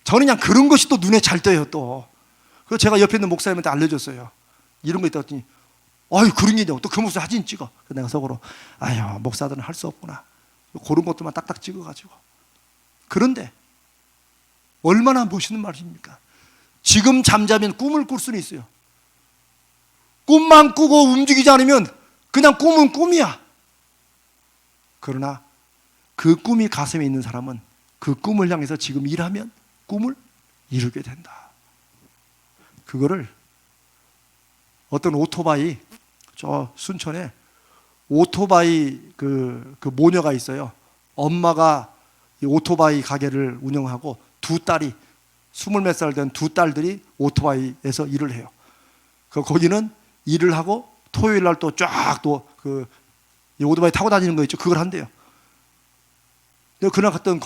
Speaker 1: 저는 그냥 그런 것이 또 눈에 잘 띄어요 또. 그래서 제가 옆에 있는 목사님한테 알려줬어요. 이런 거 있다 했더니 그런 게 있냐고 또 그 목사 사진 찍어. 그래서 내가 속으로 목사들은 할 수 없구나. 그런 것들만 딱딱 찍어가지고. 그런데 얼마나 멋있는 말입니까? 지금 잠자면 꿈을 꿀 수는 있어요. 꿈만 꾸고 움직이지 않으면 그냥 꿈은 꿈이야. 그러나 그 꿈이 가슴에 있는 사람은 그 꿈을 향해서 지금 일하면 꿈을 이루게 된다. 그거를 어떤 오토바이, 저 순천에 오토바이 그 모녀가 있어요. 엄마가 이 오토바이 가게를 운영하고 두 딸이 20몇 살 된 두 딸들이 오토바이에서 일을 해요. 거기는 일을 하고 토요일 날 또 쫙 또 이 오토바이 타고 다니는 거 있죠. 그걸 한대요. 그날 갔던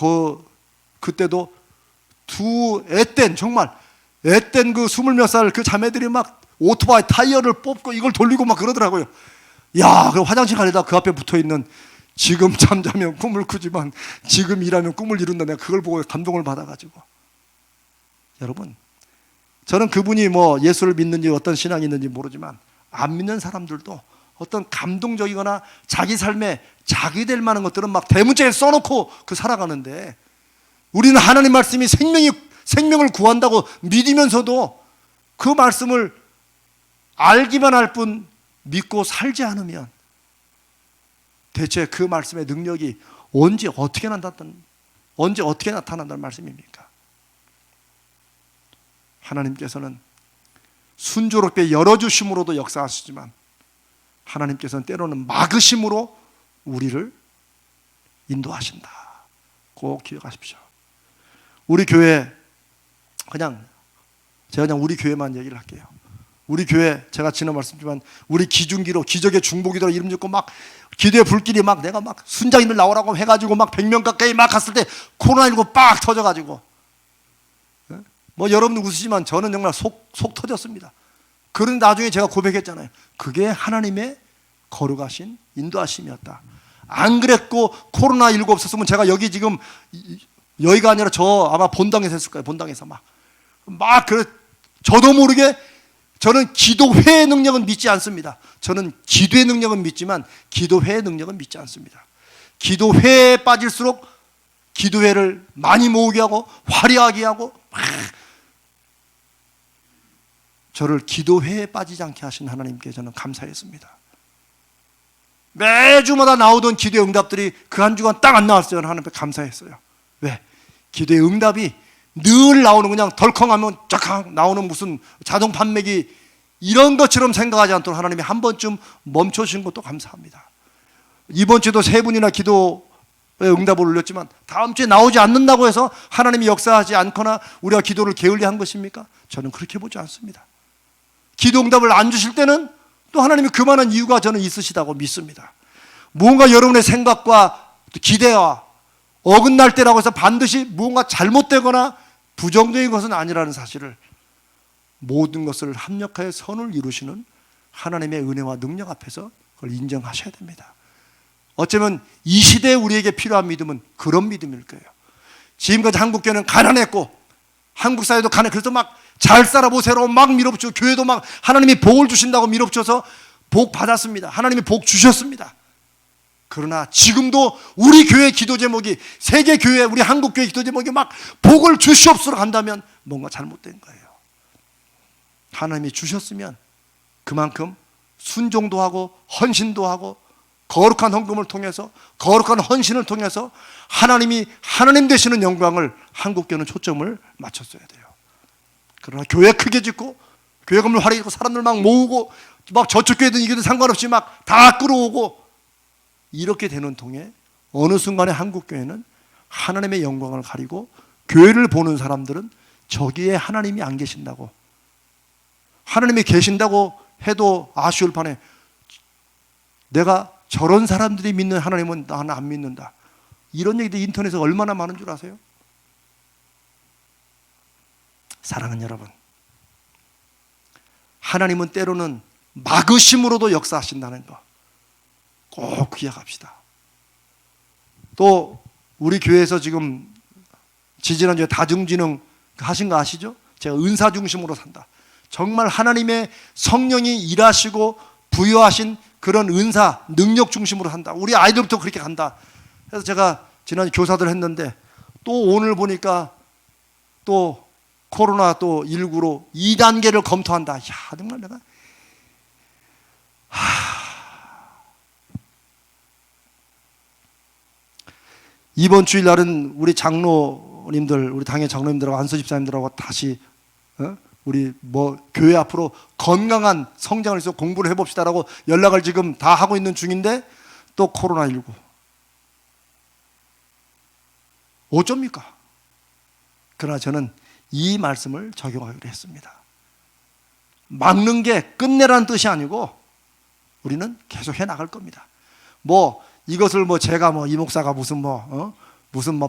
Speaker 1: 그때도 정말 앳된 그 20몇 살 그 자매들이 막 오토바이 타이어를 뽑고 이걸 돌리고 막 그러더라고요. 그 화장실 가려다 그 앞에 붙어 있는 지금 잠자면 꿈을 꾸지만 지금 일하면 꿈을 이룬다. 내가 그걸 보고 감동을 받아가지고. 여러분, 저는 그분이 예수를 믿는지 어떤 신앙이 있는지 모르지만 안 믿는 사람들도 어떤 감동적이거나 자기 삶에 자기 될 만한 것들은 막 대문짝에 써놓고 살아가는데 우리는 하나님 말씀이 생명을 구한다고 믿으면서도 그 말씀을 알기만 할 뿐 믿고 살지 않으면 대체 그 말씀의 능력이 언제 어떻게 나타난다는 말씀입니까? 하나님께서는 순조롭게 열어주심으로도 역사하시지만 하나님께서는 때로는 막으심으로 우리를 인도하신다. 꼭 기억하십시오. 우리 교회 제가 우리 교회만 얘기를 할게요. 우리 교회 제가 지난 말씀드렸지만 우리 기중기로 기적의 중보기도로 이름 짓고 막 기도의 불길이 막 내가 순장님들 나오라고 해가지고 막 100명 가까이 막 갔을 때 코로나19 빡 터져가지고 뭐 여러분 웃으시지만 저는 정말 속 터졌습니다. 그런 나중에 제가 고백했잖아요. 그게 하나님의 거룩하신 인도하심이었다. 안 그랬고 코로나19 없었으면 제가 여기 지금 여기가 아니라 저 아마 본당에서 했을 거예요. 본당에서 저도 모르게 저는 기도회의 능력은 믿지 않습니다. 저는 기도의 능력은 믿지만 기도회의 능력은 믿지 않습니다. 기도회에 빠질수록 기도회를 많이 모으게 하고 화려하게 하고 저를 기도회에 빠지지 않게 하신 하나님께 저는 감사했습니다. 매주마다 나오던 기도의 응답들이 그 한 주간 딱 안 나왔어요. 하나님께 감사했어요. 왜? 기도의 응답이 늘 나오는, 그냥 덜컹하면 쫙 나오는 무슨 자동 판매기 이런 것처럼 생각하지 않도록 하나님이 한 번쯤 멈춰주신 것도 감사합니다. 이번 주도 3분이나 기도의 응답을 올렸지만 다음 주에 나오지 않는다고 해서 하나님이 역사하지 않거나 우리가 기도를 게을리한 것입니까? 저는 그렇게 보지 않습니다. 기도 응답을 안 주실 때는 또 하나님이 그만한 이유가 저는 있으시다고 믿습니다. 무언가 여러분의 생각과 기대와 어긋날 때라고 해서 반드시 무언가 잘못되거나 부정적인 것은 아니라는 사실을, 모든 것을 합력하여 선을 이루시는 하나님의 은혜와 능력 앞에서 그걸 인정하셔야 됩니다. 어쩌면 이 시대에 우리에게 필요한 믿음은 그런 믿음일 거예요. 지금까지 한국교회는 가난했고 한국 사회도 그래서 막 잘 살아보세요 막 밀어붙이고, 교회도 막 하나님이 복을 주신다고 밀어붙여서 복 받았습니다. 하나님이 복 주셨습니다. 그러나 지금도 우리 교회 기도 제목이, 세계 교회, 우리 한국 교회 기도 제목이 막 복을 주시옵소서 한다면 뭔가 잘못된 거예요. 하나님이 주셨으면 그만큼 순종도 하고 헌신도 하고 거룩한 헌금을 통해서, 거룩한 헌신을 통해서 하나님이 하나님 되시는 영광을 한국교회는 초점을 맞췄어야 돼요. 그러나 교회 크게 짓고 교회 건물 화려히 짓고 사람들 막 모으고 막 저쪽 교회든 이교회든 상관없이 막 다 끌어오고 이렇게 되는 통에 어느 순간에 한국교회는 하나님의 영광을 가리고 교회를 보는 사람들은 저기에 하나님이 안 계신다고, 하나님이 계신다고 해도 아쉬울 판에 내가 저런 사람들이 믿는 하나님은 나는 안 믿는다, 이런 얘기들 인터넷에 얼마나 많은 줄 아세요? 사랑하는 여러분, 하나님은 때로는 막으심으로도 역사하신다는 거 꼭 기억합시다. 또 우리 교회에서 지금 지지난주에 다중지능 하신 거 아시죠? 제가 은사 중심으로 산다. 정말 하나님의 성령이 일하시고 부여하신 그런 은사, 능력 중심으로 산다. 우리 아이들부터 그렇게 간다. 그래서 제가 지난 교사들 했는데 또 오늘 보니까 또 코로나 또 19로 2단계를 검토한다. 야, 정말 내가 이번 주일날은 우리 장로님들, 우리 당의 장로님들하고 안수 집사님들하고 다시 우리 교회 앞으로 건강한 성장을 위해서 공부를 해봅시다라고 연락을 지금 다 하고 있는 중인데 또 코로나19 어쩝니까? 그러나 저는 이 말씀을 적용하기로 했습니다. 막는 게 끝내라는 뜻이 아니고 우리는 계속 해 나갈 겁니다. 이것을 제가 이 목사가 무슨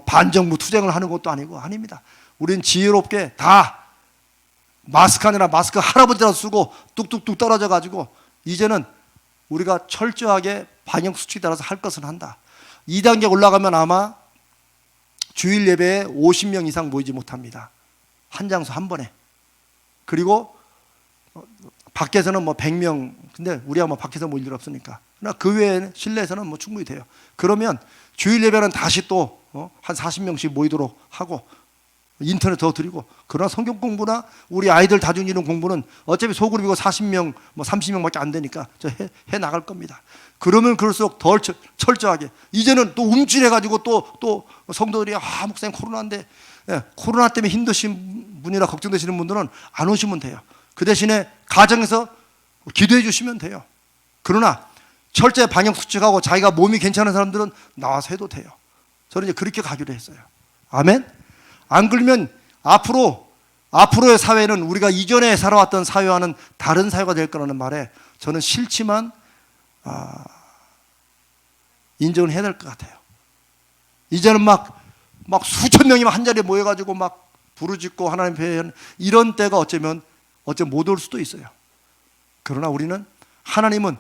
Speaker 1: 반정부 투쟁을 하는 것도 아니고 아닙니다. 우리는 지혜롭게 다 마스크 아니라 마스크 할아버지라도 쓰고 뚝뚝뚝 떨어져 가지고 이제는 우리가 철저하게 방역 수칙에 따라서 할 것은 한다. 2단계 올라가면 아마 주일 예배에 50명 이상 모이지 못합니다. 한 장소 한 번에. 그리고 밖에서는 100명, 근데 우리가 밖에서 모일 일 없으니까. 그러나 그 외에 실내에서는 충분히 돼요. 그러면 주일 예배는 다시 또 한 40명씩 모이도록 하고 인터넷 더 드리고, 그러나 성경 공부나 우리 아이들 다중이론 공부는 어차피 소그룹이고 40명, 30명밖에 안 되니까 해 나갈 겁니다. 그러면 그럴수록 더 철저하게. 이제는 또 움찔해가지고 또 성도들이 목사님 코로나인데, 코로나 때문에 힘드신 분이나 걱정되시는 분들은 안 오시면 돼요. 그 대신에 가정에서 기도해 주시면 돼요. 그러나 철저히 방역 수칙하고 자기가 몸이 괜찮은 사람들은 나와서 해도 돼요. 저는 이제 그렇게 가기로 했어요. 아멘? 안 그러면 앞으로의 사회는 우리가 이전에 살아왔던 사회와는 다른 사회가 될 거라는 말에 저는 싫지만 인정을 해야 될 것 같아요. 이제는 막 수천 명이 한 자리에 모여가지고 막 부르짖고 하나님 앞에 이런 때가 어쩌면 못 올 수도 있어요. 그러나 우리는 하나님은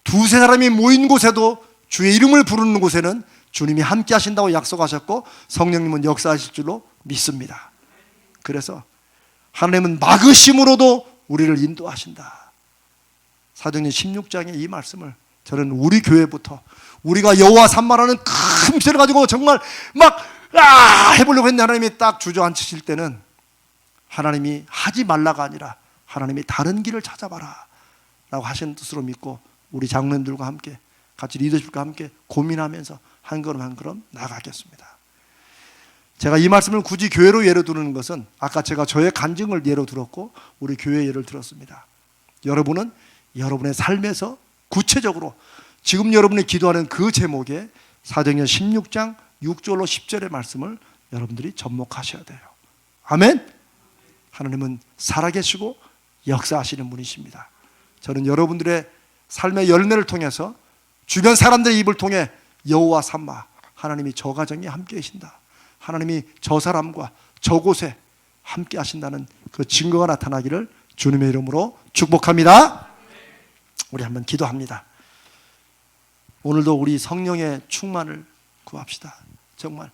Speaker 1: 두세 사람이 모인 곳에도 주의 이름을 부르는 곳에는 주님이 함께 하신다고 약속하셨고 성령님은 역사하실 줄로 믿습니다. 그래서 하나님은 막으심으로도 우리를 인도하신다. 사도행전 16장의 이 말씀을 저는 우리 교회부터 우리가 여호와 산마라는 큰 피를 가지고 정말 막 해보려고 했는데 하나님이 딱 주저앉히실 때는 하나님이 하지 말라가 아니라 하나님이 다른 길을 찾아봐라 라고 하시는 뜻으로 믿고 우리 장로님들과 함께 같이 리더십과 함께 고민하면서 한 걸음 한 걸음 나아가겠습니다. 제가 이 말씀을 굳이 교회로 예로 두는 것은 아까 제가 저의 간증을 예로 들었고 우리 교회 예를 들었습니다. 여러분은 여러분의 삶에서 구체적으로 지금 여러분이 기도하는 그 제목에 사도행전 16장 6절로 10절의 말씀을 여러분들이 접목하셔야 돼요. 아멘. 하나님은 살아계시고 역사하시는 분이십니다. 저는 여러분들의 삶의 열매를 통해서 주변 사람들의 입을 통해 여호와 삼마 하나님이 저 가정에 함께 계신다, 하나님이 저 사람과 저곳에 함께 하신다는 그 증거가 나타나기를 주님의 이름으로 축복합니다. 우리 한번 기도합니다. 오늘도 우리 성령의 충만을 구합시다. 정말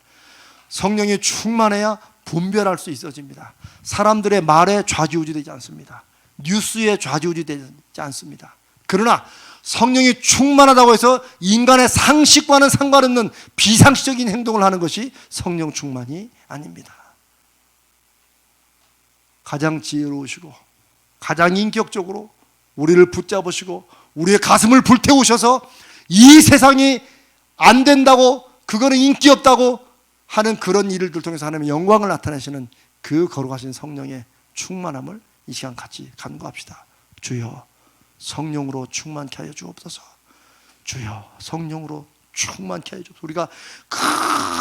Speaker 1: 성령이 충만해야 분별할 수 있어집니다. 사람들의 말에 좌지우지되지 않습니다. 뉴스에 좌지우지되지 않습니다. 그러나 성령이 충만하다고 해서 인간의 상식과는 상관없는 비상식적인 행동을 하는 것이 성령 충만이 아닙니다. 가장 지혜로우시고 가장 인격적으로 우리를 붙잡으시고 우리의 가슴을 불태우셔서 이 세상이 안 된다고, 그거는 인기 없다고 하는 그런 일들을 통해서 하나님의 영광을 나타내시는 그 거룩하신 성령의 충만함을 이 시간 같이 간구합시다. 주여 성령으로 충만케 하여 주옵소서. 주여 성령으로 충만케 하여 주옵소서. 우리가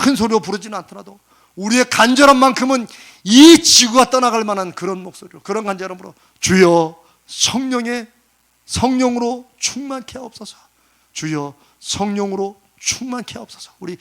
Speaker 1: 큰 소리로 부르지는 않더라도 우리의 간절한 만큼은 이 지구가 떠나갈 만한 그런 목소리로, 그런 간절함으로 주여 성령으로 충만케 하옵소서. 주여 성령으로 충만케 하옵소서. 우리